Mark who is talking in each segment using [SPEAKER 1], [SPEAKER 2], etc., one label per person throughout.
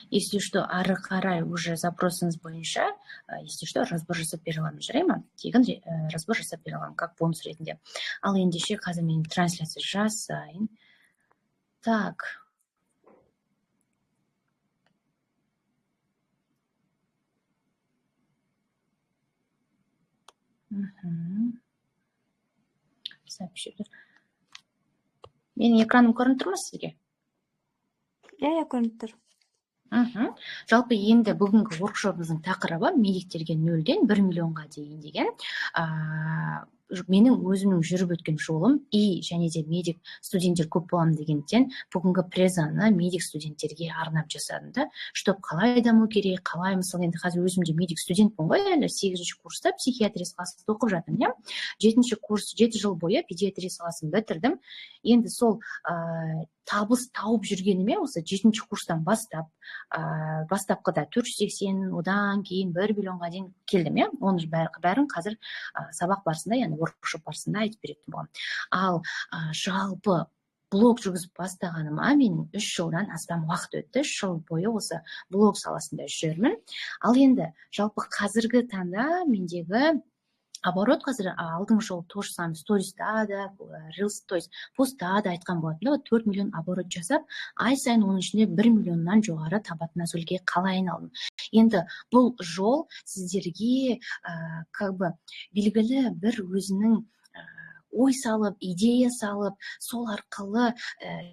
[SPEAKER 1] Если что, ары қарай уже запросыңыз бойынша, если что, разбор жасап бере аламын, жарай ма? Тегін разбор жасап бере аламын, как бонус ретінде. Ал ендеше қазір мен трансляция жасайын. Так. Сообщили. Менің экраным көрініп тұр ма сізге?
[SPEAKER 2] Иә, көрініп тұр.
[SPEAKER 1] Жалпы енді бүгінгі воркшопымыздың тақырыбы медиктерге 0-ден 1 миллионға дейін деген. Менің өзімнің жүріп өткен жолым және де медик студенттер көп боламын дегендіктен бүгінгі презаны медик студенттерге арнап жасадым да, чтоб қалай даму керек, қалай, мысалы енді қазір өзімде медик студентпін ғой, әлі 8-ші курста психиатрия саласында оқып жатырмын, иә. 7-ші курс 7 жыл бойы педиатрия саласын бітірдім. Енді сол табыс тауып жүргеніме осы 7-ші курстан бастапқыда 480, одан кейін 1 миллионға дейін келдім, иә. Оның бәрін қазір сабақ барысында, яғни воркшоп барысында айтып беретін боламын. Ал жалпы блог жүргізіп бастағаныма менің 3 жылдан астам уақыт өтті. 3 жыл бойы осы блог саласында жүрмін. Ал енді жалпы қазіргі таңда мендегі оборот қазір алдыңғы жолы то же самое сториста да, рилс, то есть постта да айтқан болатында 4 миллион оборот жасап, ай сайын оның ішінде 1 миллионнан жоғары табатын сөзге қалай айналдым. Енді бұл жол сіздерге белгілі бір өзінің ой салып, идея салып, сол арқылы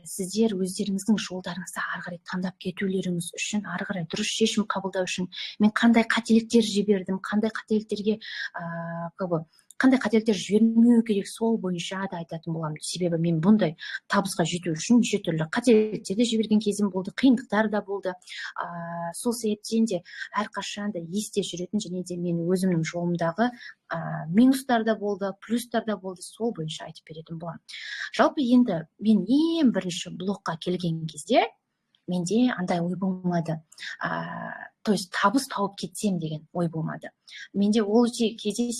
[SPEAKER 1] сіздер өздеріңіздің жолдарыңызды ары қарай таңдап кетулеріңіз үшін, ары қарай дұрыс шешім қабылдау үшін мен қандай қателіктер жібердім, қандай қателіктерге қандай қателіктер жібермеу керек, сол бойынша да айтатын боламын. Себебі мен бұндай табысқа жету үшін неше түрлі қателіктерді жіберген кезім болды, қиындықтар да болды. Сол себептен де әрқашан да есте жүретін және де мен өзімнің жолымдағы минустар да болды, плюстар да болды, сол бойынша айтып беретін боламын. Жалпы енді мен ең бірінші блогқа келген кезде менде андай ой болмады. То есть табыс тауып кетсем деген ой болмады. Менде ол кезде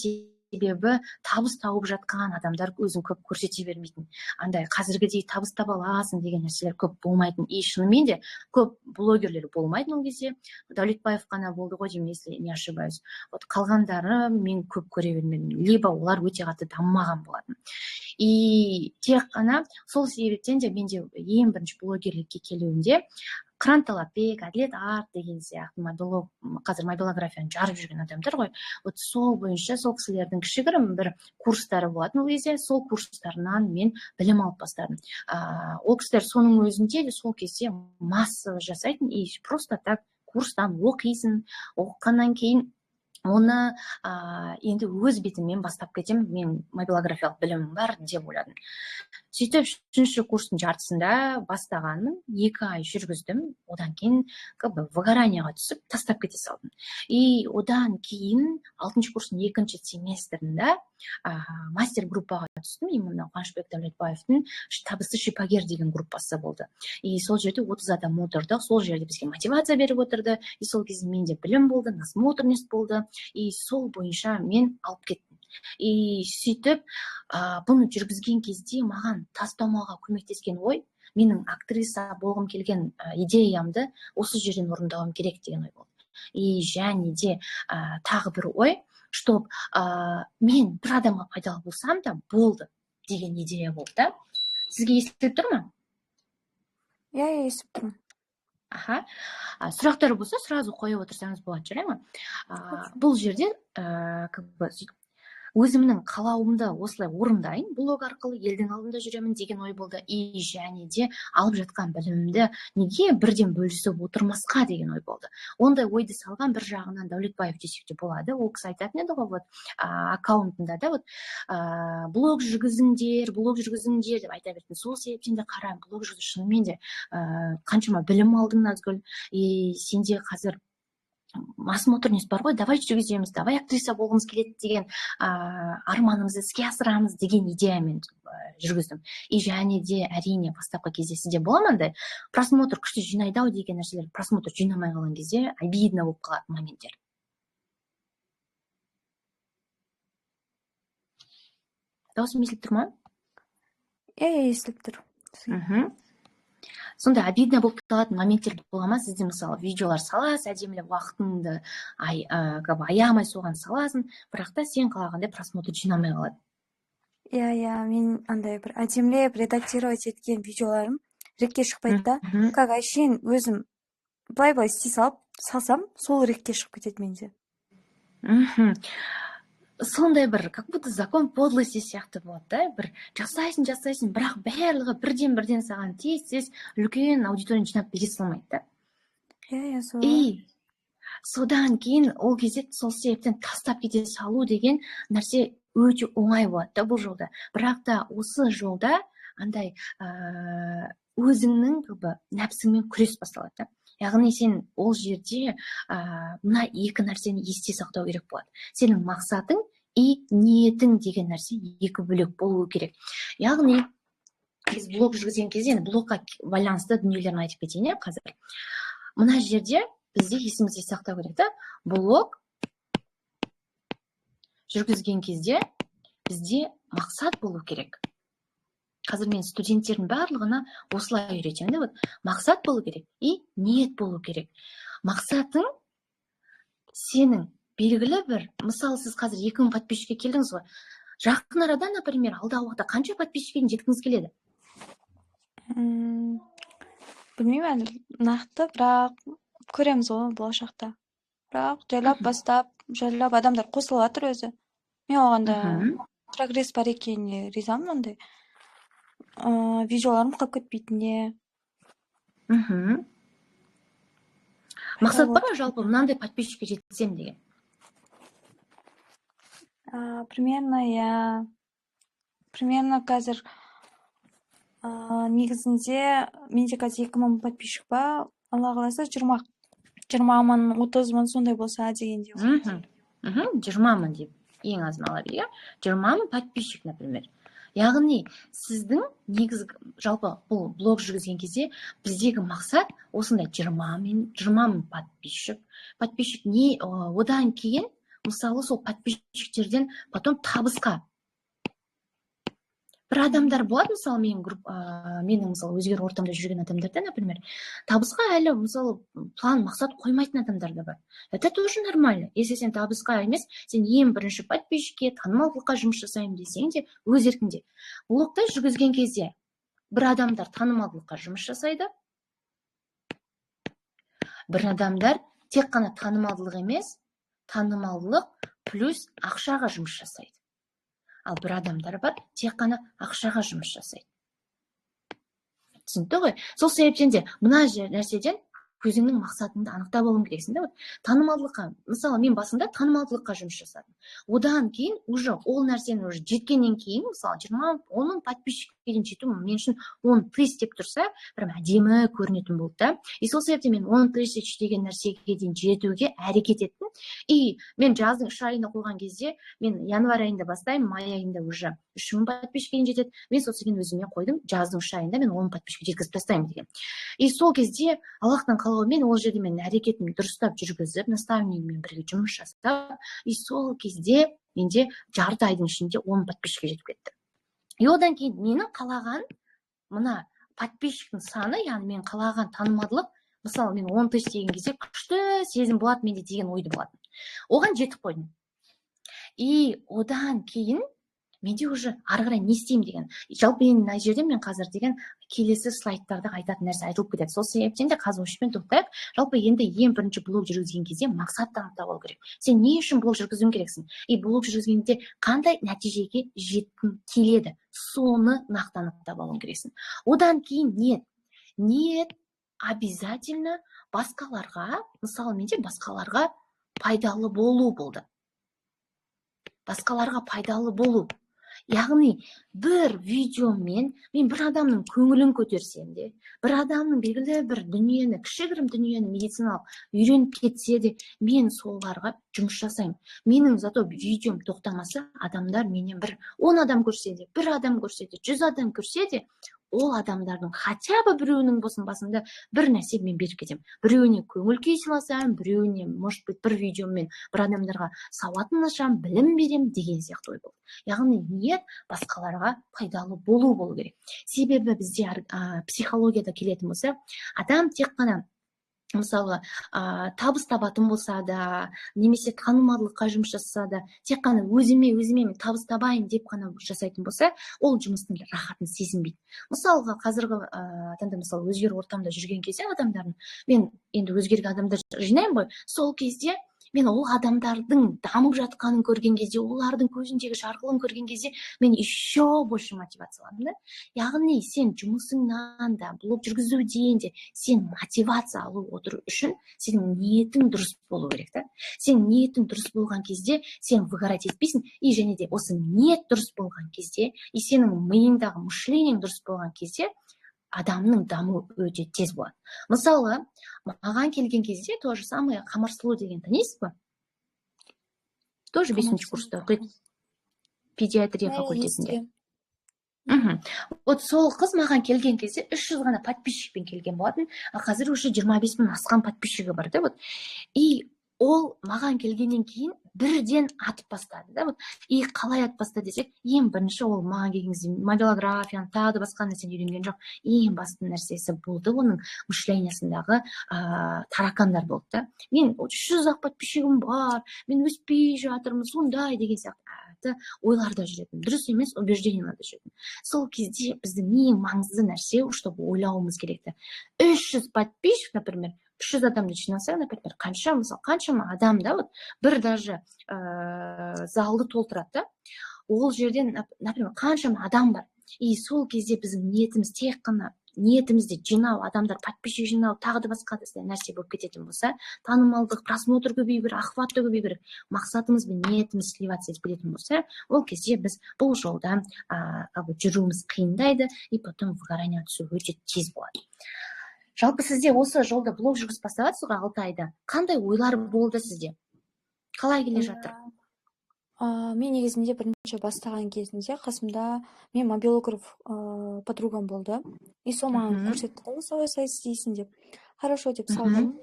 [SPEAKER 1] себебі табыс тауып жатқан адамдар өзін көп көрсете бермейтін. Андай қазіргідей табыс таба аласың деген нәрселер көп болмайтын. И шынымен де көп блогерлер болмайтын ол кезде. Дәулетбаев қана болды ғой деймін, если не ошибаюсь. Вот қалғандары мен көп көре бермедім. Либо олар өте қатты дамымаған болатын. И тек қана сол себептен де менде ең бірінші блогерлікке келуімде Қыран Талапбек, Әділет Арт деген сияқты қазір мобилографияны жарып жүрген адамдар ғой. Вот сол бойынша сол кісілердің кішігірім бір курстары болатын ол кезде, сол курстарынан мен білім алып бастадым. Ол кісілер соның өзінде сол кезде массовый жасайтын, и просто так курстан оқисың, оқығаннан кейін оны енді өз бетіммен бастап кетем, мен мобилографиялық білімім бар деп ойладым. Сөйтіп 3-ші курстың жартысында бастағанмын, 2 ай жүргіздім, одан кейін выгоранияға түсіп тастап кете салдым. И одан кейін 6-ші курстың 2-ші семестрінде мастер группаға түстім. Именно Қуанышбек Дәулетбаевтың табысты шипагер деген группасы болды. И сол жерде 30 адам отырдық, сол жерде бізге мотивация беріп отырды. И сол кезде менде білім болды, насмотренность болды. И сол бойынша мен алып кеттім. И сөйтіп, бұны жүргізген кезде маған тастамауға көмектескен ой, менің актриса болғым келген идеямды осы жерден орындауым керек деген ой болды. И және де тағы бір ой, чтоб мен бір адамға пайдалы болсам да болды деген идея болды да. Сізге естіліп тұр ма?
[SPEAKER 2] Иә, естіліп тұрмын.
[SPEAKER 1] Сұрақтар болса, сразу қойып отырсаңыз болады, жарай ма? Бұл жерде өзімнің қалауымды осылай орындайын, блог арқылы елдің алдында жүремін деген ой болды. И және де алып жатқан білімімді неге бірден бөлісіп отырмасқа деген ой болды. Ондай ойды салған бір жағынан Дәулетбаев десек те болады. Ол кісі айтатын еді ғой, аккаунтында да блог жүргізіңдер деп айта беретін. Сол себептен де қараймын, блог жүргізу шынымен де қаншама білім алдың, Назгүл, и сенде қазір насмотренность бар ғой, давай жүргіземіз, давай актриса болғымыз келеді деген арманымызды іске асырамыз деген идеямен жүргіздім. И және де әрине бастапқы кезде сізде бола ма просмотр күшті жинайды деген нәрселер, просмотр жинамай қалған кезде обидно болып қалатын моменттер. Дауысым естіліп тұр ма?
[SPEAKER 2] Естіліп тұр.
[SPEAKER 1] сондай обидно болып қалатын моменттер бола ма сізде? Мысалы видеолар саласыз, әдемілеп уақытыңды аямай соған саласың, бірақ та сен қалағандай просмотр жинамай қалады.
[SPEAKER 2] Иә, мен андай бір әдемілеп редактировать еткен видеоларым рекке шықпайды да. Как әшейін өзім былай істей салсам, сол рекке шығып кетеді менде.
[SPEAKER 1] Сондай бір, как будто закон подлости сияқты болады да, бір жасайсың, бірақ барлығы бірден саған тез үлкен аудиторияны жинап бере салмайды да.
[SPEAKER 2] Иә, сол.
[SPEAKER 1] И содан кейін ол кезде сол себептен тастап кете салу деген нәрсе өте оңай болады да бұл жолда. Бірақ та осы жолда андай өзіңнің нәпсіңмен күрес басталады да. Яғни сен ол жерде мына екі нәрсені есте сақтау керек болады. Сенің мақсатың и ниетің деген нәрсе екі бөлек болуы керек. Яғни біз блог жүргізген кезде, блогқа байланысты дүниелерін айтып кетейін қазір. Мына жерде бізде есімізде сақтау керек та, блог жүргізген кезде бізде мақсат болу керек. Қазір мен студенттердің барлығына осылай үйретемін да, мақсат болу керек и ниет болу керек. Мақсатың сенің белгілі бір, мысалы сіз қазір 2000 подписчикке келдіңіз ғой. Жақын арада, например, алдағы уақытта қанша подписчикке жеткіңіз келеді?
[SPEAKER 2] Білмеймін, нақты, бірақ көреміз ғой болашақта. Бірақ жайлап адамдар қосылып жатыр өзі. Мен оғанда прогресс бар екеніне ризамын ондай. Видеоларым қалып кетпейтініне.
[SPEAKER 1] Мақсат бар ма жалпы мынандай подписчикке жетсем деген?
[SPEAKER 2] Примерно қазір негізінде менде қазір 2000 подписчик ба, Алла қаласа 20 мың, 30 мың сондай болса дегенде.
[SPEAKER 1] 20 мың деп ең азын ала берейік. 20 мың подписчик, например. Яғни сіздің негізгі жалпы бұл блог жүргізген кезде біздегі мақсат осындай 20 мың подписчик не одан кейін мысалы сол подписчиктерден потом табысқа. Бір адамдар болады, мысалы менің мысалы өзгер ортамда жүрген адамдарда, например, табысқа әлі мысалы план мақсат қоймайтын адамдар да бар. Это тоже нормально. Если сен табысқа емес, сен ең бірінші подписчикке, танымалдылыққа жұмыс жасаймын десең де өз еркіңде. Блогта жүргізген кезде бір адамдар танымалдылыққа жұмыс жасайды, бір адамдар тек қана танымалдылық емес, танымалдылық плюс ақшаға жұмыс жасайды. Ал бір адамдар бар, тек қана ақшаға жұмыс жасайды. Түсінікті ғой? Сол себептен де мына нәрседен өзіңнің мақсатыңды анықтап алуың керексің да. Танымалдылыққа, мысалы мен басында танымалдылыққа жұмыс жасадым. Одан кейін уже ол нәрсені уже жеткеннен кейін, мысалы 10 мың подписчикке дейін жету мен үшін 10 тысяч деп тұрса, бір әдемі көрінетін болды да. И сол себептен мен 10 тысяч деген нәрсеге дейін жетуге әрекет еттім. И мен жаздың 3 айына қойған кезде, мен январь айында бастаймын, май айында уже 3000 подписчикке дейін жетеді. Мен сол себептен өзіме қойдым, жаздың 3 айында мен 10 подписчикке жеткізіп тастаймын деген. И сол кезде Аллахтан қалауымен ол жерде мен әрекетімді дұрыстап жүргізіп, наставнимен бірге жұмыс жасап, и сол кезде менде жарты айдың ішінде 10 подписчикке жетіп кетті. И одан кейін менің қалаған мына подписчиктің саны, яғни мен қалаған танымалдылық, мысалы мен 10 тысяч деген кезде күшті сезім болады менде деген ойды болатын. Оған жетіп қойдым. И одан кейін менде уже ары қарай не істеймін деген. Жалпы мына жерде мен қазір деген келесі слайдтарда айтатын нәрсе айтылып кетеді. Сол себептен де қазір осымен тоқтайық. Жалпы енді ең бірінші блог жүргізген кезде мақсатты анықтап алу керек. Сен не үшін блог жүргізуің керексің? И блог жүргізгенде қандай нәтижеге жеткің келеді? Соны нақты анықтап алуың керексің. Одан кейін ниет обязательно басқаларға, мысалы менде басқаларға пайдалы болу болды. Басқаларға пайдалы болу. Яғни бір видеомен мен бір адамның көңілін көтерсем де, бір адамның белгілі бір дүниені, кішігірім дүниені медициналық үйреніп кетсе де, мен соларға жұмыс жасаймын. Менің зато видеом тоқтамаса, адамдар менен бір 10 адам көрсе де, 1 адам көрсе де, 100 адам көрсе де, ол адамдардың хотя бы біреуінің болсын басында бір нәрсе мен беріп кетемін. Біреуіне көңіл күй сыйласам, біреуіне, может быть, бір видеомен бір адамдарға сауатын ашам, білім берем деген сияқты ой болды. Яғни ниет басқаларға пайдалы болу керек. Себебі бізде психологияда келетін болса, адам тек қана мысалы табыс табатын болса да, немесе танымалдылыққа жұмыс жасаса да, тек қана өзіме мен табыс табайын деп қана жасайтын болса, ол жұмыстың рахатын сезінбейді. Мысалға қазіргі таңда мысалы өзгеру ортамда жүрген кезде адамдардың, мен енді өзгерген адамдарды жинаймын ғой, сол кезде мен ол адамдардың дамып жатқанын көрген кезде, олардың көзіндегі жарқылын көрген кезде, мен еще больше мотивацияландым да. Яғни сен жұмысыңнан да, блог жүргізуден де сен мотивация алу отыру үшін сенің ниетің дұрыс болу керек та. Сен ниетің дұрыс болған кезде сен выгорать етпейсің, и және де осы ниет дұрыс болған кезде, и сенің миыңдағы мышлениең дұрыс болған кезде адамның дамуы өте тез болады. Мысалы, маған келген кезде то же самое Қамар сұлу деген танисыз ба? Тоже 5-ші курста оқиды. Педиатрия факультетінде. Вот сол қыз маған келген кезде 300 ғана подписчикпен келген болатын, а қазір уже 25 мың асқан подписчигі бар да. И ол маған келгеннен кейін бірден атып бастады да. И қалай атып бастады десек, ең бірінші ол маған келген кезде моделографияны, тағы да басқа нәрсені үйренген жоқ. Ең басты нәрсесі болды оның мышлениясындағы таракандар болды да. Мен 300 подписчигім бар, мен өспей жатырмын, сондай деген сияқты ойларда жүретін. Дұрыс емес, убежденияларда жүретін. Сол кезде біздің ең маңызды нәрсе, чтобы ойлауымыз керекті. 300 подписчик, например, 300 адамды жинаса, например, қаншама адам да, бір даже залды толтырады да. Ол жерден, например, қаншама адам бар. И сол кезде біздің ниетіміз тек қана ниетімізде жинау, адамдар подписчик жинау, тағы да басқа нәрсе болып кететін болса, танымалдық, просмотр көбею керек, охваты көбею керек, мақсатымыз бен ниетіміз сливаться етіп кететін болса, ол кезде біз бұл жолда жүруіміз қиындайды, и потом выгорание түсу өте тез болады. Жалпы сізде осы жолда блог жүргізіп бастағансыз ғой 6 айда. Қандай ойлар болды сізде? Қалай келе жатыр?
[SPEAKER 2] Мен негізінде бірінші бастаған кезінде қасымда мен мобилограф подругам болды. И сол маған көрсетті, солай істейсің деп. Хорошо деп салдым.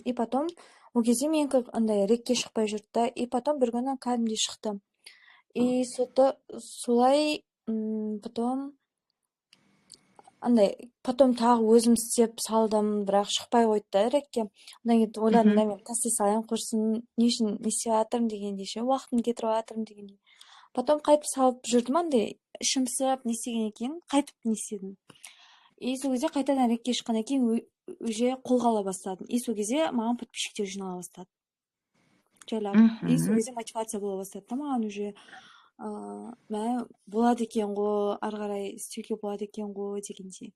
[SPEAKER 2] И потом ол кезде мен андай рекке шықпай жүрді. И потом бір күні кәдімгідей шықты. И солай потом тағы өзім істеп салдым, бірақ шықпай қойды да рекке. Одан кейін ойладым да мен тастай салайын, құрсын, не үшін не істеп жатырмын дегенде, уақытын кетіріп жатырмын дегенде. Потом қайтып салып жүрдім, андай ішім пысып, не істегеннен кейін қайтып не істедім. И сол кезде қайтадан рекке шыққаннан кейін уже қолға ала бастадым. И сол кезде маған подписчиктер жинала бастады. Жайлап. И сол кезде мотивация бола бастады да маған уже болады екен ғой, ары қарай істеуге болады екен ғой дегендей.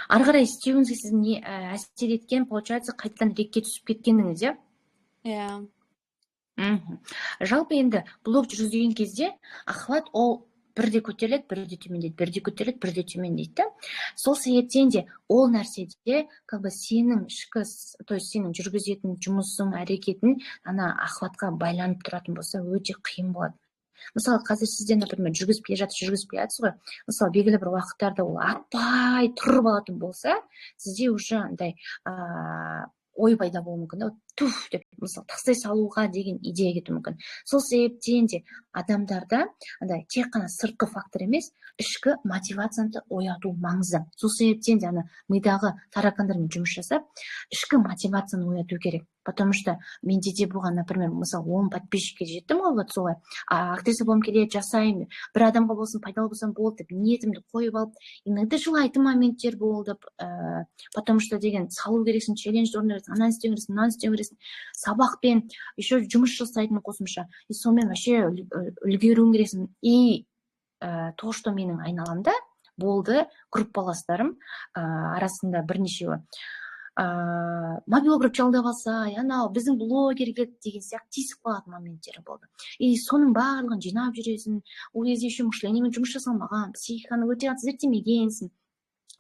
[SPEAKER 1] Ары қарай істеуіңізге сіз не әсер еткен, получается, қайтадан рекке түсіп кеткеніңіз,
[SPEAKER 2] иә?
[SPEAKER 1] Жалпы енді блог жүргізген кезде охват ол бірде көтеріледі, бірде төмендейді, бірде көтеріледі, бірде төмендейді. Сол себептен де ол нәрседе сенің ішкі, то есть сенің жүргізетін жұмысың, әрекетің охватқа байланып тұратын болса, өте қиын болады. Мысалы, қазір сізден, например, жүргізіп келе жатырсыз ғой. Мысалы, белгілі бір уақыттарда ол атпай тұрып алатын болса, сізде уже андай ой пайда болуы мүмкін да, туф деп, мысалы, тастай салуға деген идея кетуі мүмкін. Сол себептен де адамдарда андай тек қана сыртқы фактор емес, ішкі мотивацияны ояту маңызды. Сол себептен де мидағы таракандармен жұмыс жасап, ішкі мотивацияны ояту керек. Потому что менде де болған, например, мысалы, 10 подписчикке жеттім ғой, вот солай. Актриса болғым келеді, жасаймын. Бір адамға болсын, пайдалы болсам болды деп, ниетімді қойып алып, иногда жылайтын моменттер болды. Потому что деген, салу керексің, челлендж орындау керексің, ананы істеу керексің, мынаны істеу керексің. Сабақпен еще жұмыс жасайтын қосымша. И сонымен вообще үлгеруің керексің. И то, что менің айналамда болды, группаластарым арасында бірнешеуі. Мобилограф жалдап алса, анау біздің блогерге деген сияқты тиісіп қалатын моменттері болды. И соның барлығын жинап жүресің, ол кезде еще мышлениемен жұмыс жасалмаған, психиканы өте зерттемегенсің.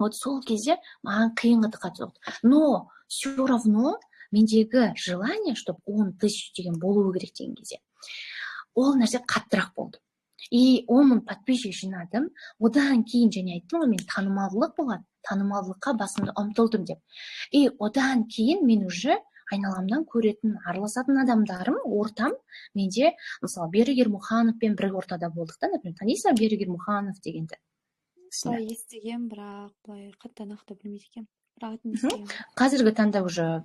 [SPEAKER 1] Вот сол кезде маған қиынға қатты. Но все равно мендегі желание, чтобы 10 000 деген болуы керек деген кезде, ол нәрсе қаттырақ болды. И 10 мың подписчик жинадым. Одан кейін және айттым ғой, мен танымалдылық болады, танымалдылыққа басымды ұмтылдым деп. И одан кейін мен уже айналамдан көретін, араласатын адамдарым, ортам, менде, мысалы, Берік Ермұхановпен бір ортада болдық та, например, танисың ба Берік Ермұханов дегенді?
[SPEAKER 2] Былай естігем, бірақ былай қатты нақты білмейді екенмін. Бірақ атын естігем.
[SPEAKER 1] Қазіргі таңда уже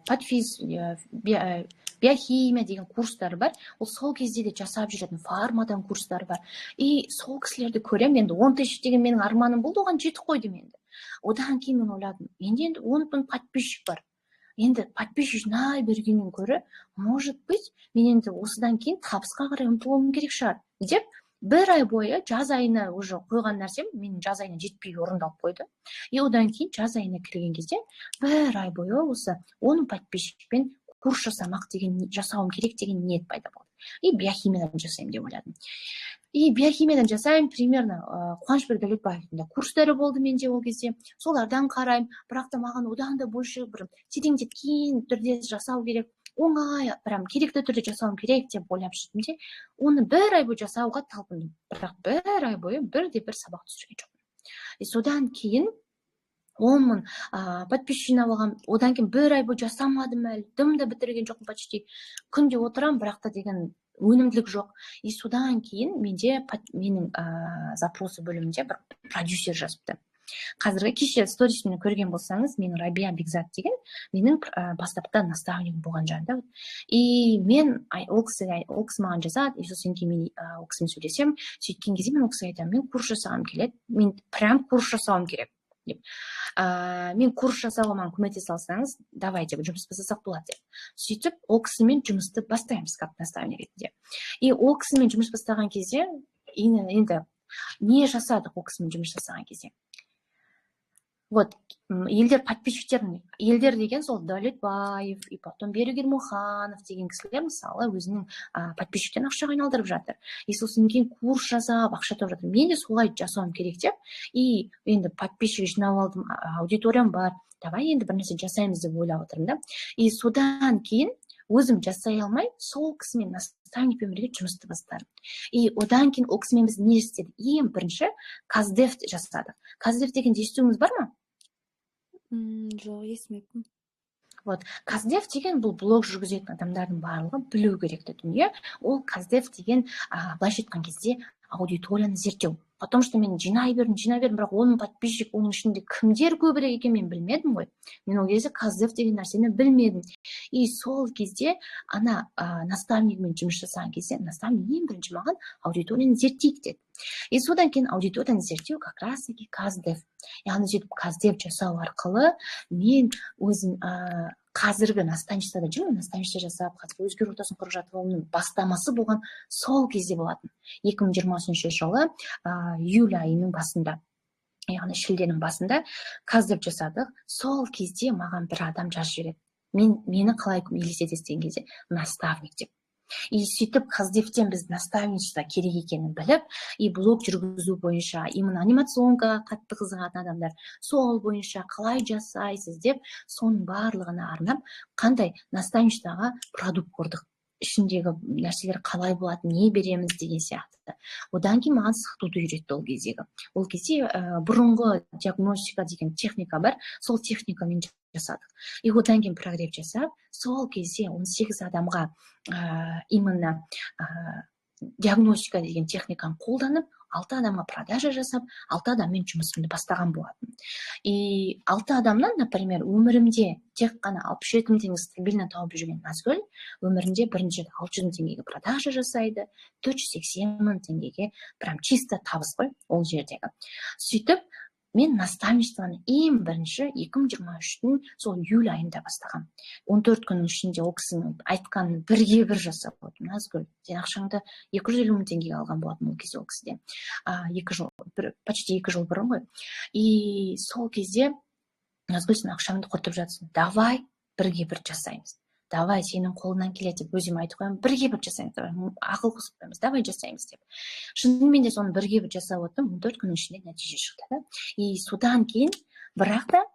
[SPEAKER 1] биохимия деген курстар бар. Ол сол кезде де жасап жүретін фармадан курстар бар. И сол кісілерді көремін. Енді 10 тысяч деген менің арманым болды, оған жетіп қойдым енді. Одан кейін мен ойладым, менде енді 10 мың подписчик бар. Енді подписчик жинай бергеннен гөрі, может быть, мен енді осыдан кейін табысқа қарай ұмтылуым керек шығар деп, бір ай бойы жаз айына уже қойған нәрсем менің жаз айына жетпей орындалып қойды. И одан кейін жаз айына кірген кезде бір ай бойы осы 10 подписчикпен курс жасауым керек деген ниет пайда болды. И биохимиядан жасаймын деп ойладым. И биохимиядан жасаймын, примерно Қуанышбек Дәулетбаевтың курстары болды менде ол кезде. Солардан қараймын, бірақ та маған одан да больше бір тереңдеткен түрде жасау керек. Оңай, прям керекті түрде жасауым керек деп ойлап жүрдім де, оны бір ай бойы жасауға талпындым. Бірақ бір ай бойы бірде-бір сабақ түсірген жоқпын. И содан кейін 10 мың подписчик жинап алғам. Одан кейін бір ай бойы жасамадым әлі, дымды бітірген жоқпын почти. Күнде отырам, бірақ та деген өнімділік жоқ. И содан кейін менің запросы бөлімінде бір продюсер жазыпты. Қазіргі кеше сторисімді көрген болсаңыз, менің Рабия Бекзат деген менің бастапқыда наставнигім болған жанында. И мен ол кісі маған жазады, и сосын кейін мен ол кісімен сөйлесем, сөйткен кезде мен ол кісіге айтамын, мен курс жасағым келеді, мен прям курс жасауым керек деп. Мен курс жасауға маған көмектесе алсаңыз, давай деп жұмыс жасасақ болады деп. Сөйтіп, ол кісімен жұмысты бастаймыз как наставник ретінде. И ол кісімен жұмыс бастаған кезде, енді не жасадық ол кісімен жұмыс жасаған кезде? Вот, елдер подписчиктерін, елдер деген сол Дәулетбаев, и потом Берік Ермұханов деген кісілер, мысалы, өзінің подписчиктерін ақшаға айналдырып жатыр. И сосын кейін курс жасап, ақша тауып жатыр. Мен де солай жасауым керек деп, и енді подписчик жинап алдым, аудиториям бар, давай енді бір нәрсе жасаймыз деп ойлап отырмын да. И содан кейін өзім жасай алмай, сол кісімен наставникпен бірге жұмысты бастадым. И одан кейін ол кісімен біз не істедік? Ең бірінші Каздев жасадық. Каздев деген естуіңіз бар ма?
[SPEAKER 2] Жоқ, естімеппін.
[SPEAKER 1] Вот, Каздев деген бұл блог жүргізетін адамдардың барлығы білу керекті дүние. Ол Каздев деген, былайша айтқан кезде, аудиторияны зерттеу. Потому что мен жинай бердім, бірақ 10 подписчик, оның ішінде кімдер көбірек екен мен білмедім ғой. Мен ол кезде Каздев деген нәрсені білмедім. И сол кезде наставникмен жұмыс жасаған кезде, наставник ең бірінші маған аудиторияны зерттейік деді. И содан кейін аудиторияны зерттеу как раз таки Каздев. Яғни сөйтіп Каздев жасау арқылы мен өзім қазіргі наставничествода жүрмін, наставничество жасап, қазір өзгер ортасын құрып жатуымның бастамасы болған сол кезде болатын. 2020 жылы июль айының басында, яғни шілденің басында Каздев жасадық. Сол кезде маған бір адам жазып жібереді. Мені қалай елестетесіз деген кезде наставник деп. И сөйтіп Каздевтен біз наставничество керек екенін біліп, и блог жүргізу бойынша, именно анимационға қатты қызығатын адамдар, сол бойынша қалай жасайсыз деп, соның барлығына арнап, қандай наставничествоға продукт құрдық. Ішіндегі нәрселер қалай болады, не береміз деген сияқты. Одан кейін маған сатуды үйретті ол кездегі. Ол кезде бұрынғы диагностика деген техника бар, сол техникамен жасадық. И одан кейін прогрев жасап, сол кезде 18 адамға именно диагностика деген техниканы қолданып, 6 адамға продажа жасап, 6 адаммен жұмысымды бастаған болатын. И 6 адамнан, например, өмірімде тек қана 67 мың теңге стабильно тауып жүрген Назгүл, өмірінде бірінші 600 мың теңгеге продажа жасайды, 480 мың теңгеге прям чисто табыс қой ол жердегі. Сөйтіп, мен наставничествоны ең бірінші 2023-тің сол июль айында бастаған. 14 күннің ішінде ол кісінің айтқанын бірге бір жасап отырдым. Назгүл, сен ақшаңды 250 мың теңгеге алған болатын ол кезде ол кісіден. Почти 2 жыл бұрын ғой. И сол кезде Назгүл, сен ақшаңды құртып жатсың. Давай бірге бір жасаймыз. Давай, сенің қолынан келеді деп өзім айтып қоямын, бірге бір жасаймыз, ақыл қосып қоямыз, давай жасаймыз деп. Шынымен де соны бірге бір жасап отырдым, 14 күннің ішінде нәтиже шықты да. И содан кейін, бірақ та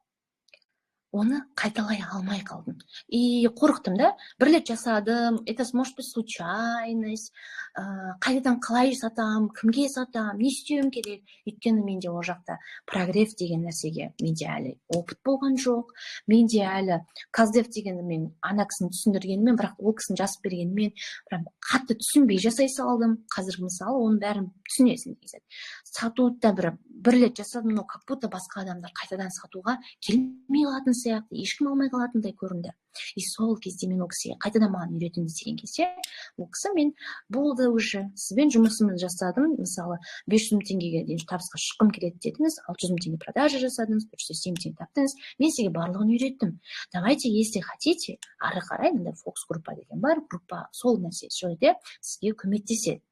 [SPEAKER 1] оны қайталай алмай қалдым. И қорықтым да, бір рет жасадым, это может быть случайность, қайтадан қалай сатам, кімге сатам, не істеуім керек. Өйткені менде ол жақта прогресс деген нәрсеге менде әлі опыт болған жоқ. Менде әлі каздев дегенді мен ана кісіні түсіндіргенімен, бірақ ол кісіні жазып бергенімен прям қатты түсінбей жасай салдым. Қазір мысалы оның бәрін түсінесің деседі. Сатуда бір рет жасадым, но как будто басқа адамдар қайтадан сатуға келмей қалатын сияқты, ешкім алмай қалатындай көрінді. И сол кезде мен ол кісіге қайтадан маған үйретіңіз деген кезде, ол кісі мен болды уже, сізбен жұмысымды жасадым, мысалы 500 мың теңгеге дейін табысқа шыққым келеді дедіңіз, 600 мың теңге продажа жасадыңыз, 370 теңге таптыңыз, мен сізге барлығын үйреттім. Давайте, если хотите, ары қарай мында фокус группа деген бар, группа сол нәрсе жерде сізге көмектеседі.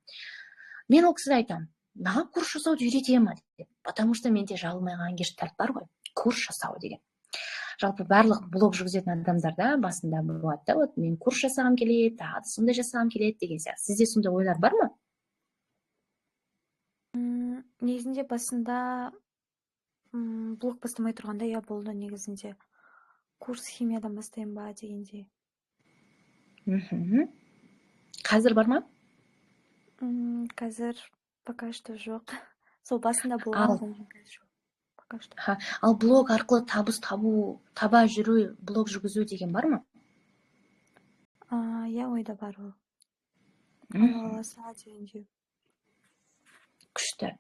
[SPEAKER 1] Мен ол кісіге айтамын, маған курс жасауды үйрете ма деп, потому что менде жабылмай қалған гештальт бар ғой, курс жасау деген. Жалпы барлық блог жүргізетін адамдарда басында болады да, вот мен курс жасағым келеді, тағы сондай жасағым келеді деген сияқты. Сізде сондай ойлар бар ма?
[SPEAKER 2] Негізінде басында блог бастамай тұрғанда я болды негізінде. Курс химиядан бастайын ба дегенде.
[SPEAKER 1] Қазір бар ма?
[SPEAKER 2] Қазір пока что жоқ. Сол басында болған жоқ. Пока что.
[SPEAKER 1] Ал блог арқылы табыс таба жүру, блог жүргізу деген бар ма?
[SPEAKER 2] Я ойда бар ол. Аласа дегенде.
[SPEAKER 1] Күшті.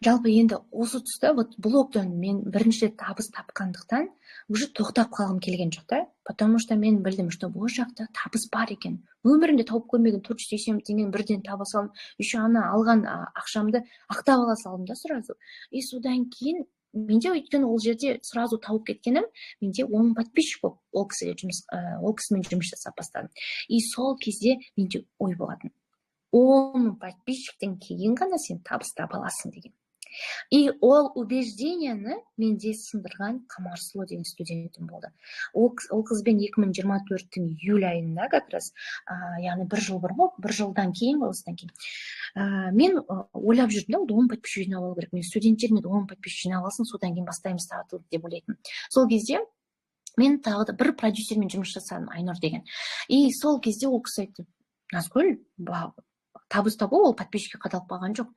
[SPEAKER 1] Жалпы енді осы тұста блогтан мен бірінші табыс тапқандықтан уже тоқтап қалғым келген жоқ та, потому что мен білдім, что бұл жақта табыс бар екен. Өмірімде тауып көрмеген 480 теңгені бірден таба салдым. Еще ана алған ақшамды ақтап ала салдым да сразу. И содан кейін менде өйткені ол жерде сразу тауып кеткенім, менде 10 подписчик болып ол кісімен жұмыс жасап бастадым. И сол кезде менде ой болатын. 10 подписчиктен кейін ғана сен табыс таба аласың деген. И ол убеждениені менде сындырған Қамарсұлу деген студентім болды. Ол қызбен 2024-тің июль айында как раз, яғни бір жыл бұрын, бір жылдан кейін, осыдан кейін. Мен ойлап жүрдім да, 10 подписчик жинап алу керек. Мен студенттермен 10 подписчик жинап алсын, содан кейін бастаймыз таратуды деп ойлайтын. Сол кезде мен тағы да бір продюсермен жұмыс жасадым, Айнұр деген. И сол кезде ол кісі айтты, Назгүл, табыс табу ол подписчикке қадалып қалған жоқ.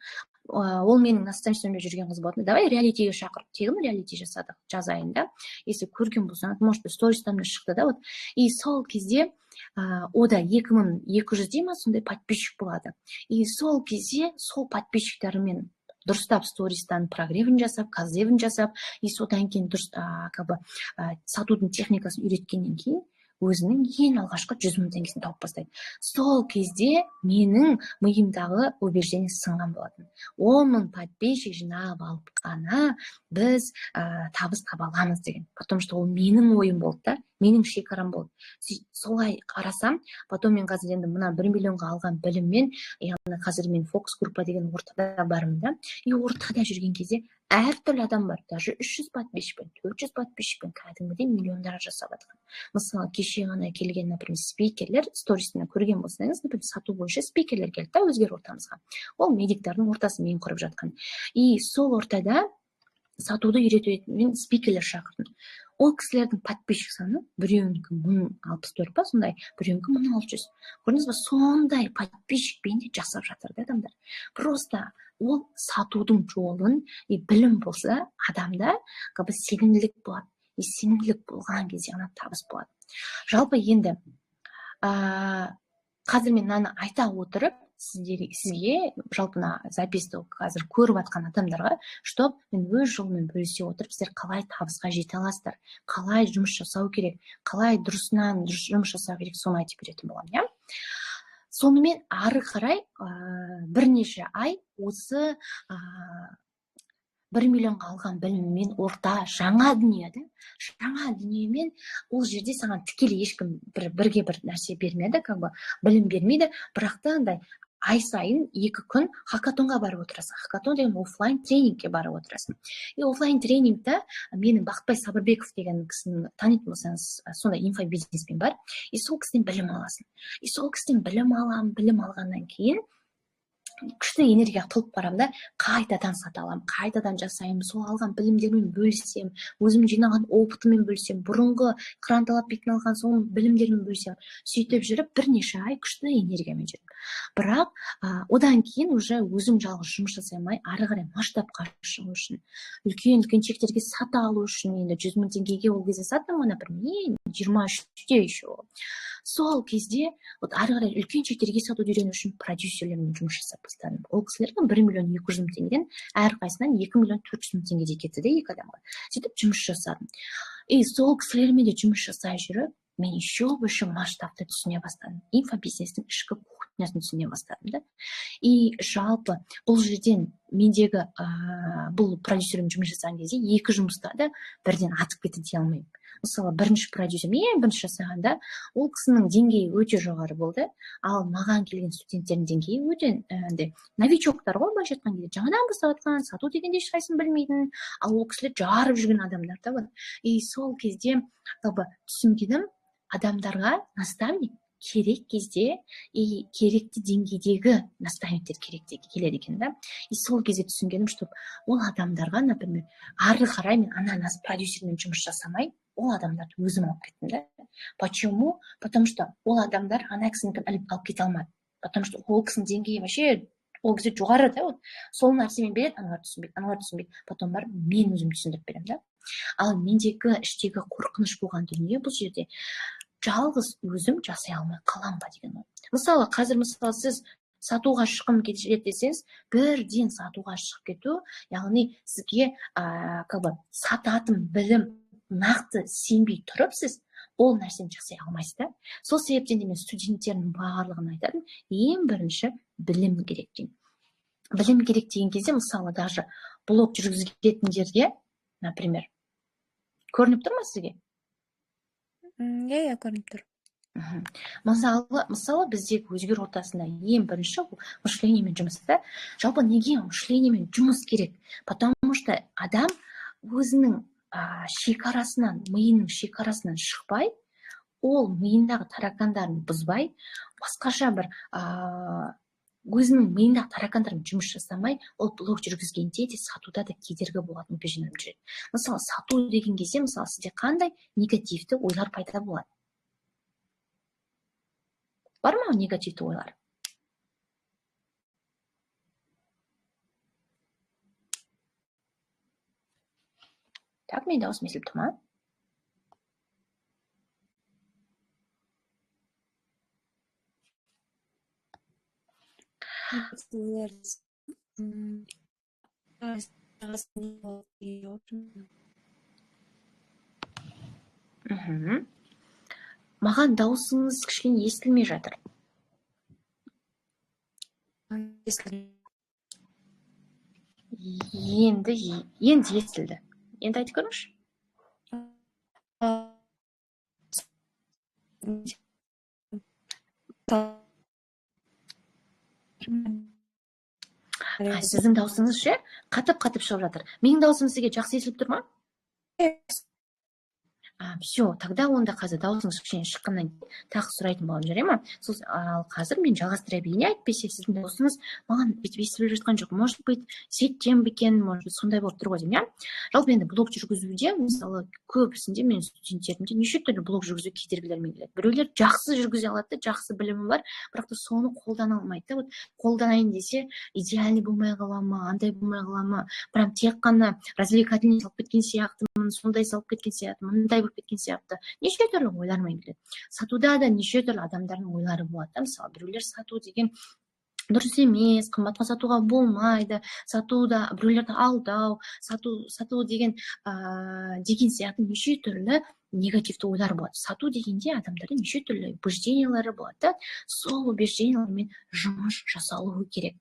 [SPEAKER 1] Ол менің наставничествомда жүрген қыз болатын. Давай реалитиге шақыр. Тегін реалити жасадық жаз айында. Если көрген болсаң, может быть, стористарымда шықты да. И сол кезде ода 2200 дей ма сондай подписчик болады. И сол кезде сол подписчиктермен дұрыстап стористан прогревін жасап, каздевін жасап, и содан кейін дұрыс сатудың техникасын үйреткеннен кейін өзінің ең алғашқы 100 мың теңгесін тауып бастайды. Сол кезде менің миымдағы убеждение сынған болатын. 10 мың подписчик жинап алып қана біз табыс таба аламыз деген. Потому что ол менің ойым болды да, менің шекарам болды. Солай қарасам, потом мен қазір енді мына 1 миллионға алған біліммен, яғни қазір мен фокус группа деген ортада бармын да. И ортада жүрген кезде әртүрлі адам бар. Даже 300 подписчикпен, 400 подписчикпен кәдімгідей миллиондар жасап жатқан. Мысалы, кеше ғана келген, например, спикерлер, сторисіне көрген болсаңыз, например, сату бойынша спикерлер келді да өзгер ортамызға. Ол медиктардың ортасын мен құрып жатқан. И сол ортада сатуды үйрететін мен спикерлер шақырдым. Ол кісілердің подписчик саны біреуінікі 1064 па, сондай, біреуінікі 1600. Көрдіңіз бе, сондай подписчикпен де жасап жатыр да адамдар. Просто ол сатудың жолын білім болса, адамда сенімділік болады. И сенімділік болған кезде ғана табыс болады. Жалпы енді қазір мен мынаны айта отырып, сізге жалпына записті қазір көріп атқан адамдарға, чтоб мен өз жолымен бөлісе отырып, сіздер қалай табысқа жете аласыздар, қалай жұмыс жасау керек, қалай дұрысынан жұмыс жасау керек, соны айтып беретін боламын, иә? Сонымен ары қарай бірнеше ай осы 1 миллионға алған біліммен орта жаңа дүниеде, жаңа дүниемен ол жерде саған тікелей ешкім бірге бір нәрсе бермеді, білім бермейді, бірақ та ай сайын 2 күн хакатонға барып отырасың. Хакатон деген офлайн тренингке барып отырасың. И офлайн тренингте менің Бақытбай Сабырбеков деген кісіні танитын болсаңыз, сондай инфобизнеспен бар. И сол кісіден білім аласың. И сол кісіден білім алғаннан кейін күшті энергия толып барамын да, қайтадан сата аламын, қайтадан жасаймын, сол алған білімдермен бөлісем, өзім жинаған опытыммен бөлісем, бұрынғы қыранталап бетін алған сол білімдермен бөлісем, сөйтіп жүріп бірнеше ай күшті энергиямен жүрдім. Бірақ одан кейін уже өзім жалғыз жұмыс жасай алмай, ары қарай масштабқа шығу үшін, үлкен чектерге сата алу үшін, енді 100 000 теңгеге ол кезде саттым, например, 23-те еще. Сол кезде ары қарай үлкен чектерге сатуды үйрену үшін продюсерлермен жұмыс жасап бастадым. Ол кісілердің 1 200 000 теңгеден әрқайсынан 2 400 000 теңгедей кетті де екі адамға. Сөйтіп жұмыс жасадым. И сол кісілермен де жұмыс жасай жүріп, мен еще больше масштабты түсіне бастадым. Инфобизнестің ішкі кухнясын түсіне бастадым да. И жалпы бұл жерден мендегі бұл продюсермен жұмыс жасаған кезде екі жұмыста да бірден атып кетті дей алмаймын. Мысалы, бірінші продюсер, мен бірінші жасағанда, ол кісінің деңгейі өте жоғары болды, ал маған келген студенттердің деңгейі өте новичоктар ғой, былайша айтқан кезде, жаңадан бастап жатқан, сату дегенде ешқайсысын білмейтін, ал ол кісілер жарып жүрген адамдар да бар. И сол кезде түсінгенім, адамдарға наставник керек кезде и керекті деңгейдегі наставниктер келеді екен да. И сол кезде түсінгенім, что ол адамдарға, например, ары қарай мен продюсермен жұмыс жасамай, ол адамдарды өзім алып кеттім да. Почему? Потому что ол адамдар кісінікін алып кете алмады. Потому что ол кісінің деңгейі вообще ол кезде жоғары да, сол нәрсемен береді, аналар түсінбейді. Потом барып мен өзім түсіндіріп беремін да. Ал мендегі іштегі қорқыныш болған дүние бұл жерде жалғыз өзім жасай алмай қалам ба деген ол. Мысалы, қазір сіз сатуға шығым келеді десеңіз, бірден сатуға шығып кету, яғни сізге сататын білім нақты сенбей тұрып, сіз ол нәрсені жасай алмайсыз да. Сол себептен мен студенттердің барлығын айтадым, ең бірінші білім керек деймін. Білім керек деген кезде, мысалы, даже блог жүргізетіндерге, например, көрініп тұр ма сізге?
[SPEAKER 2] Иә, көрініп тұр.
[SPEAKER 1] Мысалы, біздегі өзгер ортасында ең бірінші мышлениемен жұмыста. Жалпы неге мышлениемен жұмыс керек? Потому что адам өзінің шекарасынан, миының шекарасынан шықпай, ол миындағы таракандарын бұзбай, басқаша бір өзінің миындағы таракандарын жұмыс жасамай, ол блог жүргізгенде де сатуда да кедергі болатын убеждением жүреді. Мысалы, сату деген кезде, мысалы, сізде қандай негативті ойлар пайда болады? Бар ма негативті ойлар? Так, мен дауысым естіліп тұр ма? Маған дауысыңыз кішкене естілмей жатыр. Енді естілді. Енді айтып көріңізші. Сіздің даусыңыз ше қатып шығып жатыр. Менің даусым сізге жақсы естіліп тұр ма? Все, тогда онда қазір даусыңыз кішкене шыққаннан кейін тағы сұрайтын болам, жарай ма? Ал қазір мен жалғастыра берейін, әйтпесе сіздің даусыңыз маған естіліп жатқан жоқ. Может быть, сеттен бекен, может быть, сондай болып тұр ғой деймін, иә? Жалпы енді блог жүргізуде, мысалы, көбісінде мен студенттерімде неше түрлі блог жүргізу кедергілерімен келеді. Біреулер жақсы жүргізе алады, жақсы білімі бар, бірақ та соны қолдана алмайды. Қолданайын десе, идеальный болмай қала ма, андай болмай қала ма, прям тек қана развлекательный салып кеткен сияқтымын, сондай салып кеткен сияқтымын, мындай кеткен сияқты. Неше түрлі ойлармен келеді. Сатуда да неше түрлі адамдардың ойлары болады. Мысалы, біреулер сату деген дұрыс емес, қымбатқа сатуға болмайды, сатуда біреулерді алдау, сату деген сияқты неше түрлі негативті ойлар болады. Сату дегенде адамдардың неше түрлі убеждениялары болады. Сол убеждениялармен жұмыс жасалуы керек.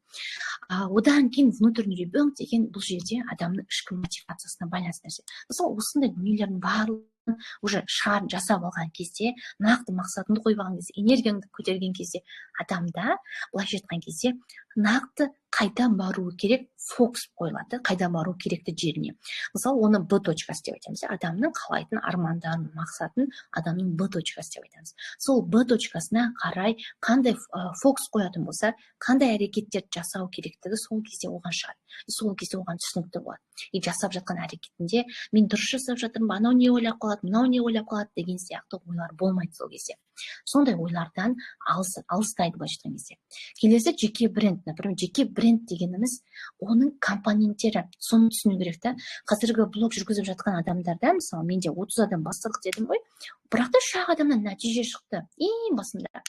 [SPEAKER 1] Одан кейін внутренний ребенок деген бұл жерде адамның ішкі мотивациясына байланысты нәрсе. Мысалы, осындай дүниелердің барлығы уже шарын жасап алған кезде, нақты мақсатыңды қойып алған кезде, энергияңды көтерген кезде, адамда былайша айтқан кезде нақты қайда бару керек, фокус қойылады, қайда бару керекті жеріне. Мысалы, оны Б точкасы деп айтамыз. Адамның қалайтын армандарын, мақсатын адамның Б точкасы деп айтамыз. Сол Б точкасына қарай қандай фокус қоятын болса, қандай әрекеттерді жасау керектігі сол кезде оған шығады. Сол кезде оған түсінікті болады. И жасап жатқан әрекетінде мен дұрыс жасап жатырмын, анау не ойлап қалады, мынау не ойлап қалады деген сияқты ойлар болмайды сол кезде. Сондай ойлардан алыстайды былайша айтқан кезде. Келесі жеке бренд. Например, жеке бренд дегеніміз оның компоненттері. Соны түсіну керек та. Қазіргі блог жүргізіп жатқан адамдарда, мысалы, менде 30 адам бастық дедім ғой, бірақ та 3 адамнан нәтиже шықты ең басында.